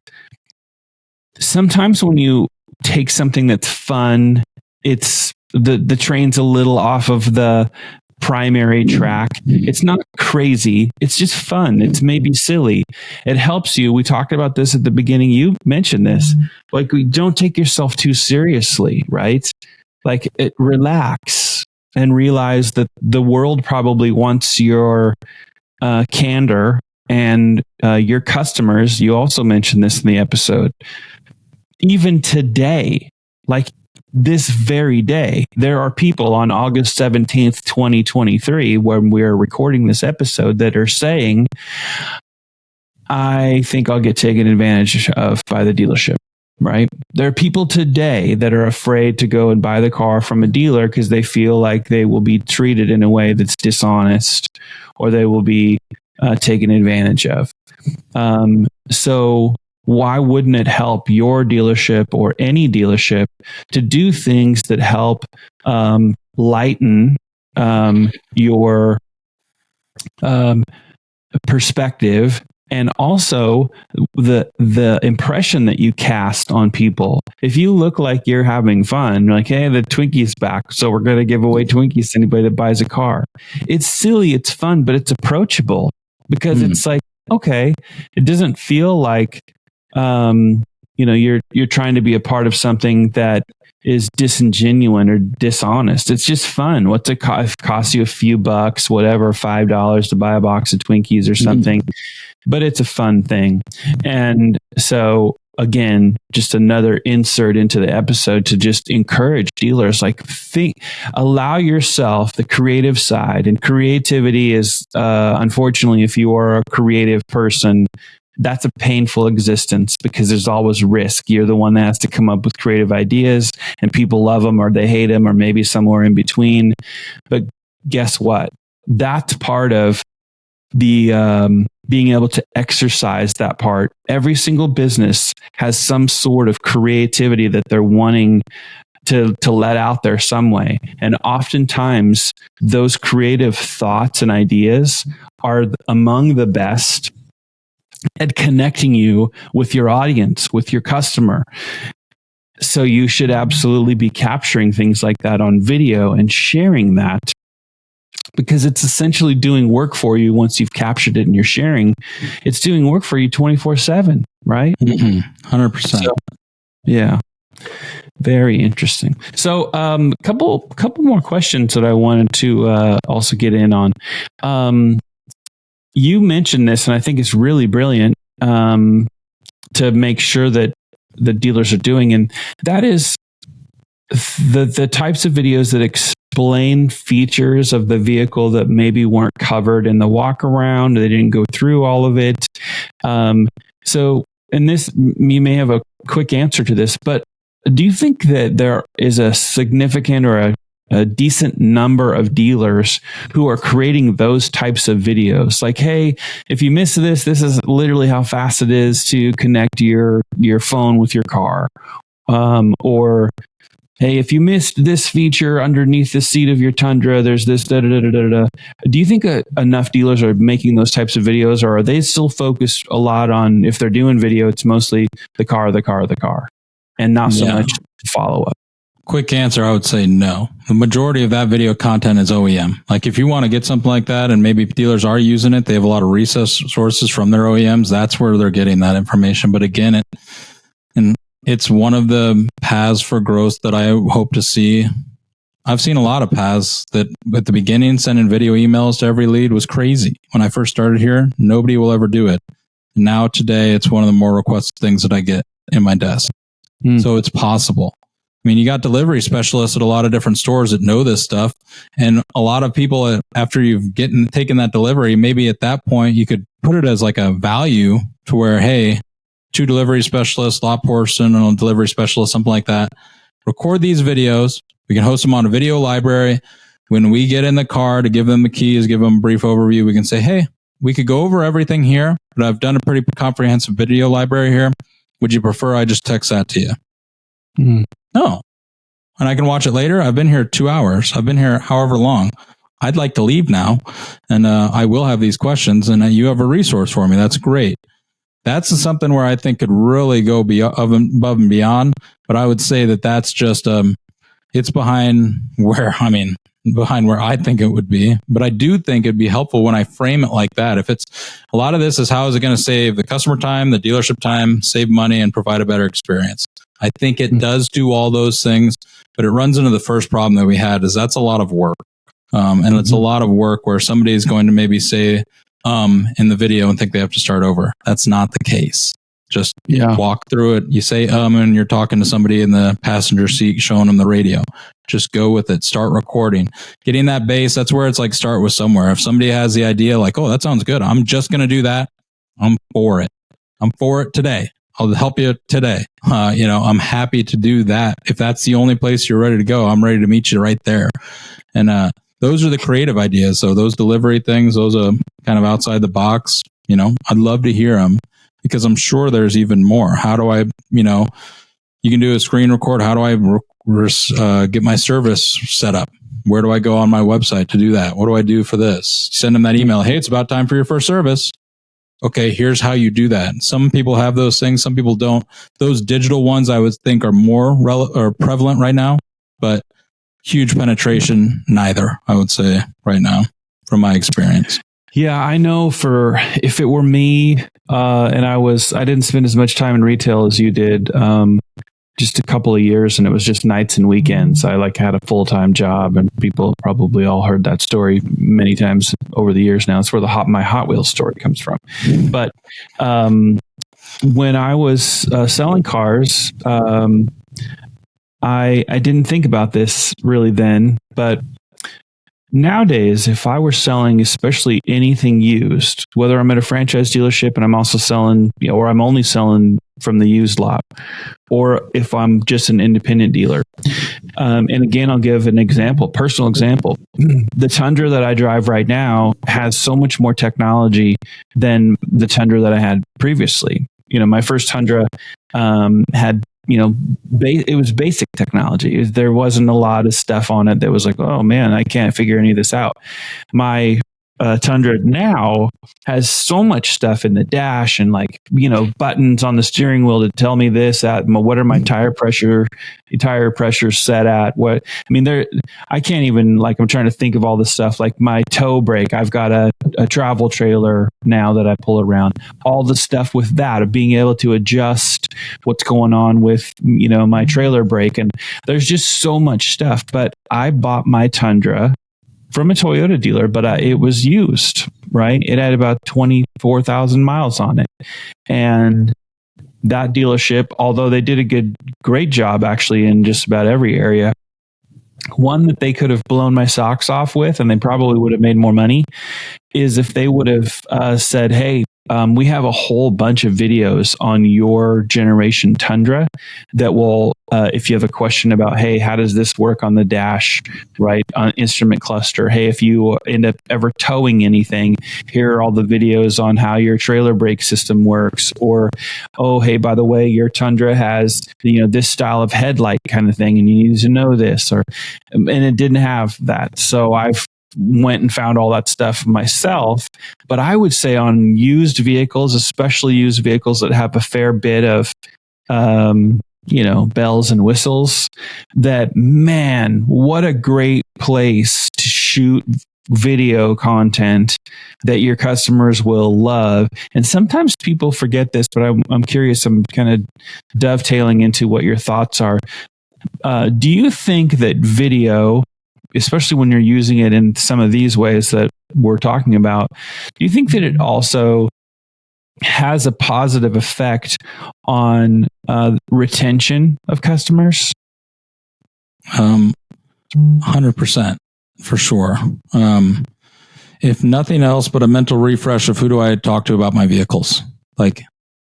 sometimes when you take something that's fun, it's the train's a little off of the primary track. It's not crazy. It's just fun. It's maybe silly. It helps you. We talked about this at the beginning. You mentioned this. Like, don't take yourself too seriously, right? Like, relax and realize that the world probably wants your candor, and your customers. You also mentioned this in the episode. Even today, like this very day, there are people on August 17th, 2023, when we're recording this episode, that are saying, I think I'll get taken advantage of by the dealership, right? There are people today that are afraid to go and buy the car from a dealer because they feel like they will be treated in a way that's dishonest, or they will be taken advantage of. So why wouldn't it help your dealership or any dealership to do things that help lighten your perspective, and also the impression that you cast on people? If you look like you're having fun, like, hey, the Twinkie's back, so we're going to give away Twinkies to anybody that buys a car. It's silly, it's fun, but it's approachable, because it's like, okay, it doesn't feel like you're trying to be a part of something that is disingenuous or dishonest. It's just fun. What's it cost? It costs you a few bucks, whatever, $5 to buy a box of Twinkies or something, but it's a fun thing. And so, again, just another insert into the episode to just encourage dealers, like, allow yourself the creative side. And creativity is, unfortunately, if you are a creative person, that's a painful existence, because there's always risk. You're the one that has to come up with creative ideas, and people love them or they hate them, or maybe somewhere in between. But guess what? That's part of the being able to exercise that part. Every single business has some sort of creativity that they're wanting to let out there some way. And oftentimes those creative thoughts and ideas are among the best at connecting you with your audience, with your customer. So you should absolutely be capturing things like that on video and sharing that, because it's essentially doing work for you. Once you've captured it and you're sharing, it's doing work for you 24/7, right? 100%. So, yeah. Very interesting. So, couple more questions that I wanted to also get in on. You mentioned this, and I think it's really brilliant to make sure that the dealers are doing, and that is the types of videos that explain features of the vehicle that maybe weren't covered in the walk around. They didn't go through all of it. So, and this, you may have a quick answer to this, but do you think that there is a significant or a decent number of dealers who are creating those types of videos? Like, hey, if you miss this, this is literally how fast it is to connect your phone with your car. Or, hey, if you missed this feature underneath the seat of your Tundra, there's this da da da da da da. Do you think enough dealers are making those types of videos, or are they still focused a lot on, if they're doing video, it's mostly the car, and not so much follow up? Quick answer, I would say no. The majority of that video content is OEM. Like, if you want to get something like that, and maybe dealers are using it, they have a lot of resources from their OEMs. That's where they're getting that information. But again, it's one of the paths for growth that I hope to see. I've seen a lot of paths that at the beginning, sending video emails to every lead was crazy. When I first started here, nobody will ever do it. Now today, it's one of the more requested things that I get in my desk. So it's possible. I mean, you got delivery specialists at a lot of different stores that know this stuff. And a lot of people, after you've taken that delivery, maybe at that point, you could put it as like a value to where, hey, 2 delivery specialists, lot person, and a delivery specialist, something like that. Record these videos. We can host them on a video library. When we get in the car to give them the keys, give them a brief overview, we can say, hey, we could go over everything here, but I've done a pretty comprehensive video library here. Would you prefer I just text that to you? No. And I can watch it later. I've been here 2 hours. I've been here however long. I'd like to leave now, and I will have these questions, and you have a resource for me. That's great. That's something where I think could really go above and beyond. But I would say that that's just it's behind where I think it would be. But I do think it'd be helpful when I frame it like that. If it's a lot of this is, how is it going to save the customer time, the dealership time, save money, and provide a better experience? I think it does do all those things, but it runs into the first problem that we had, is that's a lot of work. And it's a lot of work where somebody is going to maybe say in the video and think they have to start over. That's not the case. Just walk through it. You say and you're talking to somebody in the passenger seat, showing them the radio. Just go with it. Start recording. Getting that base, that's where it's like, start with somewhere. If somebody has the idea like, oh, that sounds good, I'm just going to do that, I'm for it. I'm for it today. I'll help you today. I'm happy to do that. If that's the only place you're ready to go, I'm ready to meet you right there. And those are the creative ideas. So those delivery things, those are kind of outside the box. I'd love to hear them, because I'm sure there's even more. How do I, you can do a screen record. How do I get my service set up? Where do I go on my website to do that? What do I do for this? Send them that email. Hey, it's about time for your first service. Okay, here's how you do that. Some people have those things. Some people don't. Those digital ones, I would think, are more prevalent right now, but huge penetration, neither, I would say, right now, from my experience. Yeah, I know if it were me, and I didn't spend as much time in retail as you did, just a couple of years, and it was just nights and weekends. I had a full-time job, and people probably all heard that story many times over the years now. It's where my Hot Wheels story comes from. But when I was selling cars, I didn't think about this really then, but nowadays, if I were selling, especially anything used, whether I'm at a franchise dealership and I'm also selling, or I'm only selling from the used lot, or if I'm just an independent dealer. And again, I'll give an example, personal example. The Tundra that I drive right now has so much more technology than the Tundra that I had previously. My first Tundra had, it was basic technology. There wasn't a lot of stuff on it that was like, oh man, I can't figure any of this out. My Tundra now has so much stuff in the dash and buttons on the steering wheel to tell me this, that, what are my tire pressure set at, what, I mean, I can't even, I'm trying to think of all this stuff, like my tow brake. I've got a travel trailer now that I pull around, all the stuff with that, of being able to adjust what's going on with, my trailer brake. And there's just so much stuff. But I bought my Tundra from a Toyota dealer, but it was used, right? It had about 24,000 miles on it. And that dealership, although they did a great job actually in just about every area, one that they could have blown my socks off with, and they probably would have made more money, is if they would have said, hey, we have a whole bunch of videos on your generation Tundra that will, if you have a question about, hey, how does this work on the dash, right, on instrument cluster? Hey, if you end up ever towing anything, here are all the videos on how your trailer brake system works. Or, oh, hey, by the way, your Tundra has, this style of headlight kind of thing, and you need to know this. And it didn't have that. So I've went and found all that stuff myself. But I would say on used vehicles, especially used vehicles that have a fair bit of, bells and whistles, that, man, what a great place to shoot video content that your customers will love. And sometimes people forget this, but I'm curious, I'm kind of dovetailing into what your thoughts are. Do you think that video, especially when you're using it in some of these ways that we're talking about, do you think that it also has a positive effect on retention of customers? 100%, for sure. If nothing else but a mental refresh of who do I talk to about my vehicles. Like,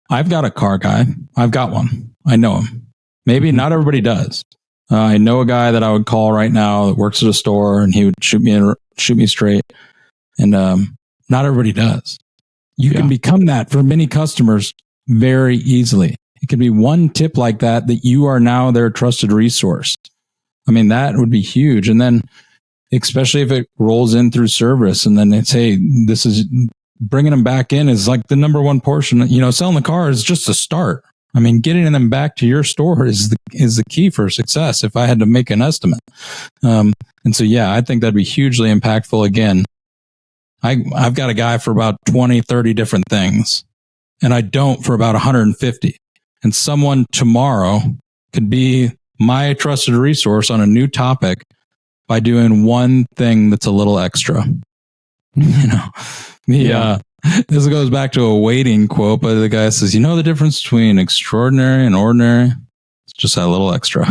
I've got a car guy. I've got one. I know him. Maybe not everybody does. I know a guy that I would call right now that works at a store, and he would shoot me straight. And not everybody does. You can become that for many customers very easily. It could be one tip like that you are now their trusted resource. I mean, that would be huge. And then, especially if it rolls in through service, and then it's, hey, this is bringing them back in is like the number one portion. Selling the car is just a start. I mean, getting them back to your store is the key for success, if I had to make an estimate. And so, I think that'd be hugely impactful. Again, I've got a guy for about 20, 30 different things, and I don't for about 150. And someone tomorrow could be my trusted resource on a new topic by doing one thing that's a little extra. This goes back to a waiting quote, but the guy says, the difference between extraordinary and ordinary? It's just that little extra.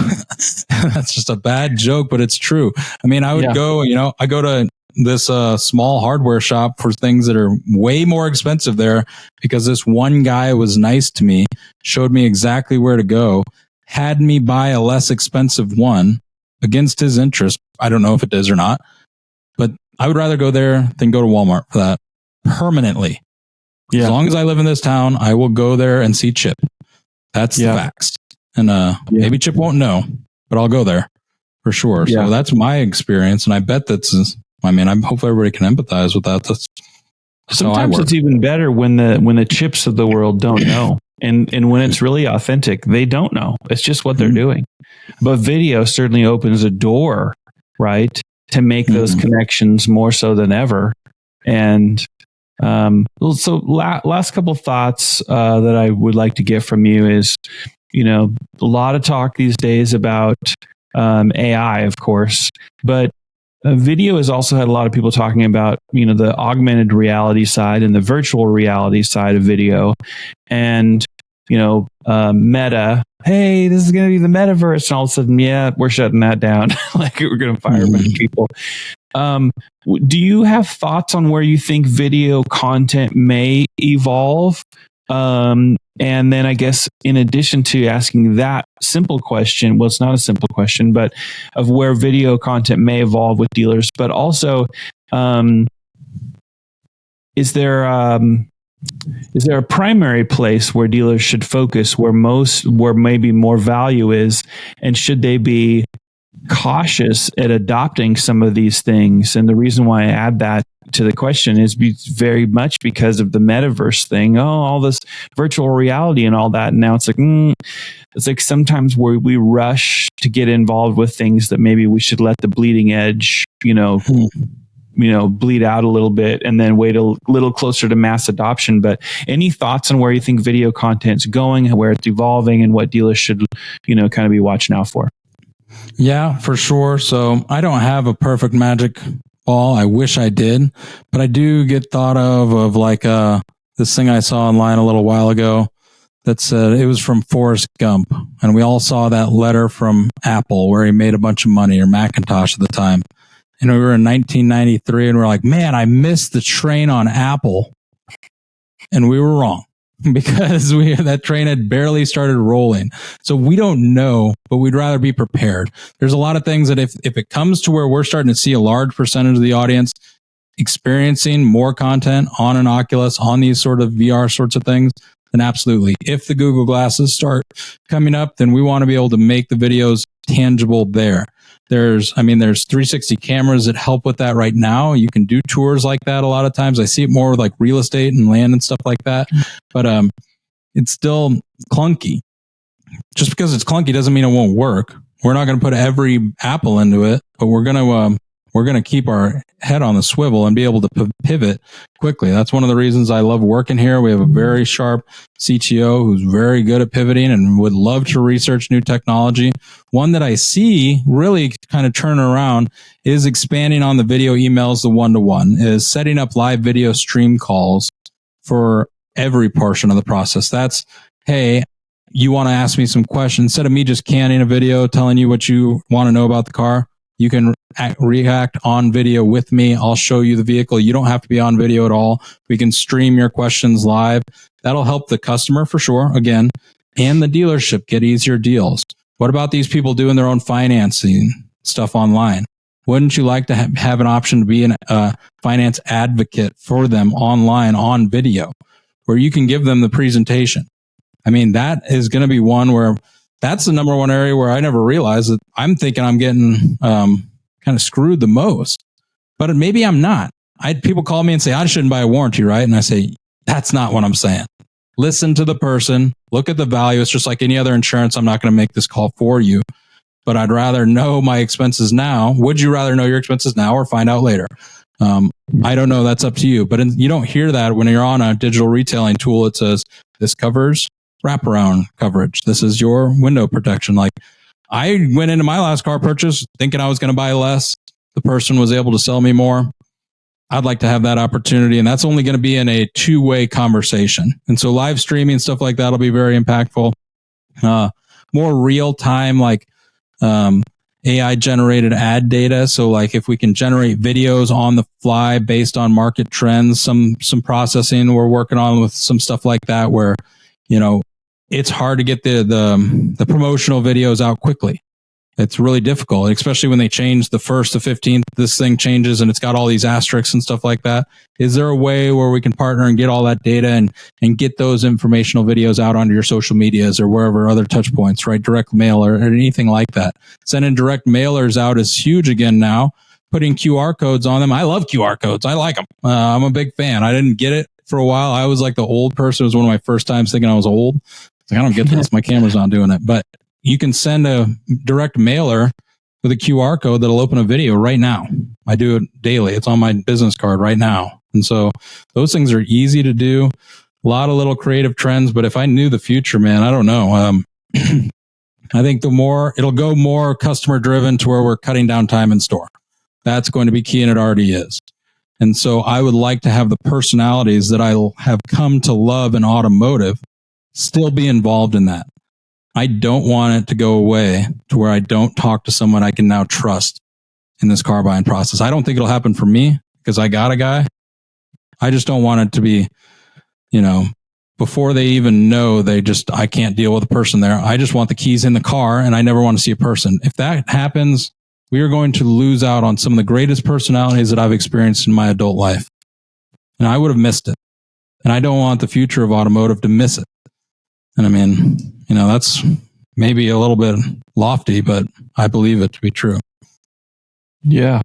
That's just a bad joke, but it's true. I mean, I would go, I go to this small hardware shop for things that are way more expensive there because this one guy was nice to me, showed me exactly where to go, had me buy a less expensive one against his interest. I don't know if it does or not, but I would rather go there than go to Walmart for that permanently. As long as I live in this town, I will go there and see Chip. That's the facts. And maybe Chip won't know, but I'll go there for sure. So that's my experience. And I bet that's, I hope everybody can empathize with that. Sometimes it's even better when the Chips of the world don't know. And when it's really authentic, they don't know. It's just what they're doing. But video certainly opens a door, right, to make those connections more so than ever. And last couple thoughts that I would like to get from you is, a lot of talk these days about AI, of course, but video has also had a lot of people talking about, the augmented reality side and the virtual reality side of video. And, Meta, hey, this is going to be the metaverse. And all of a sudden, we're shutting that down. We're going to fire a bunch of people. Do you have thoughts on where you think video content may evolve? And then I guess in addition to asking that simple question, well, it's not a simple question, but of where video content may evolve with dealers, but also, is there a primary place where dealers should focus, where maybe more value is, and should they be cautious at adopting some of these things? And the reason why I add that to the question is very much because of the metaverse thing. Oh, all this virtual reality and all that. And now it's like sometimes we rush to get involved with things that maybe we should let the bleeding edge, bleed out a little bit and then wait a little closer to mass adoption. But any thoughts on where you think video content's going, where it's evolving, and what dealers should, kind of be watching out for? Yeah, for sure. So I don't have a perfect magic ball. I wish I did, but I do get thought of like this thing I saw online a little while ago that said it was from Forrest Gump. And we all saw that letter from Apple where he made a bunch of money, or Macintosh at the time. And we were in 1993 and we're like, man, I missed the train on Apple. And we were wrong because that train had barely started rolling. So we don't know, but we'd rather be prepared. There's a lot of things that if it comes to where we're starting to see a large percentage of the audience experiencing more content on an Oculus, on these sort of VR sorts of things, then absolutely. If the Google glasses start coming up, then we want to be able to make the videos tangible there. There's 360 cameras that help with that right now. You can do tours like that a lot of times. I see it more with like real estate and land and stuff like that. But it's still clunky. Just because it's clunky doesn't mean it won't work. We're not going to put every apple into it, but we're going to keep our head on the swivel and be able to pivot quickly. That's one of the reasons I love working here. We have a very sharp CTO who's very good at pivoting and would love to research new technology. One that I see really kind of turn around is expanding on the video emails, the one-to-one, is setting up live video stream calls for every portion of the process. That's, hey, you want to ask me some questions. Instead of me just canning a video, telling you what you want to know about the car, you can react on video with me. I'll show you the vehicle. You don't have to be on video at all. We can stream your questions live. That'll help the customer for sure, again, and the dealership get easier deals. What about these people doing their own financing stuff online? Wouldn't you like to have an option to be a finance advocate for them online on video, where you can give them the presentation? I mean, that is going to be one where that's the number one area where I never realized that I'm thinking I'm getting kind of screwed the most, but maybe I'm not. People call me and say, I shouldn't buy a warranty, right? And I say, that's not what I'm saying. Listen to the person, look at the value. It's just like any other insurance. I'm not going to make this call for you, but I'd rather know my expenses now. Would you rather know your expenses now or find out later? I don't know. That's up to you. But you don't hear that when you're on a digital retailing tool. It says this covers wraparound coverage. This is your window protection. Like, I went into my last car purchase thinking I was going to buy less. The person was able to sell me more. I'd like to have that opportunity, and that's only going to be in a two-way conversation. And so live streaming, stuff like that will be very impactful. More real-time, like AI-generated ad data. So like if we can generate videos on the fly based on market trends, some processing we're working on with some stuff like that where, it's hard to get the promotional videos out quickly. It's really difficult, especially when they change the 1st to 15th. This thing changes and it's got all these asterisks and stuff like that. Is there a way where we can partner and get all that data and get those informational videos out onto your social medias or wherever other touch points, right? Direct mail or anything like that. Sending direct mailers out is huge again now. Putting QR codes on them. I love QR codes. I like them. I'm a big fan. I didn't get it for a while. I was like the old person. It was one of my first times thinking I was old. It's like, I don't get this. My camera's not doing it. But you can send a direct mailer with a QR code that'll open a video right now. I do it daily. It's on my business card right now. And so those things are easy to do. A lot of little creative trends. But if I knew the future, man, I don't know. I think it'll go more customer driven to where we're cutting down time in store. That's going to be key, and it already is. And so I would like to have the personalities that I have come to love in automotive still be involved in that. I don't want it to go away to where I don't talk to someone I can now trust in this car buying process. I don't think it'll happen for me because I got a guy. I just don't want it to be, before they even know, I can't deal with a person there. I just want the keys in the car and I never want to see a person. If that happens, we are going to lose out on some of the greatest personalities that I've experienced in my adult life. And I would have missed it. And I don't want the future of automotive to miss it. And I mean, that's maybe a little bit lofty, but I believe it to be true. Yeah.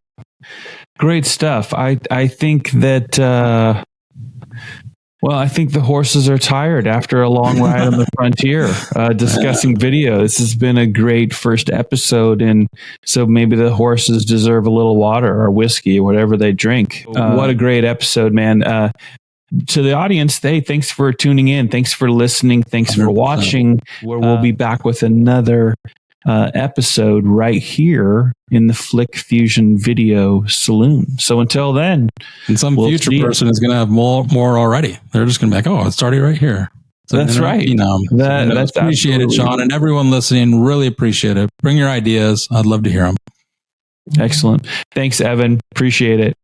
Great stuff. I think that, I think the horses are tired after a long ride on the frontier, discussing video. This has been a great first episode. And so maybe the horses deserve a little water or whiskey or whatever they drink. What a great episode, man. To the audience, thanks for tuning in. Thanks for listening. Thanks for watching. We'll be back with another episode right here in the FlickFusion Video Saloon. So until then, and some future person is going to have more already. They're just going to be like, "Oh, it's already right here." So that's right. That's appreciated, Sean, and everyone listening. Really appreciate it. Bring your ideas. I'd love to hear them. Excellent. Thanks, Evan. Appreciate it.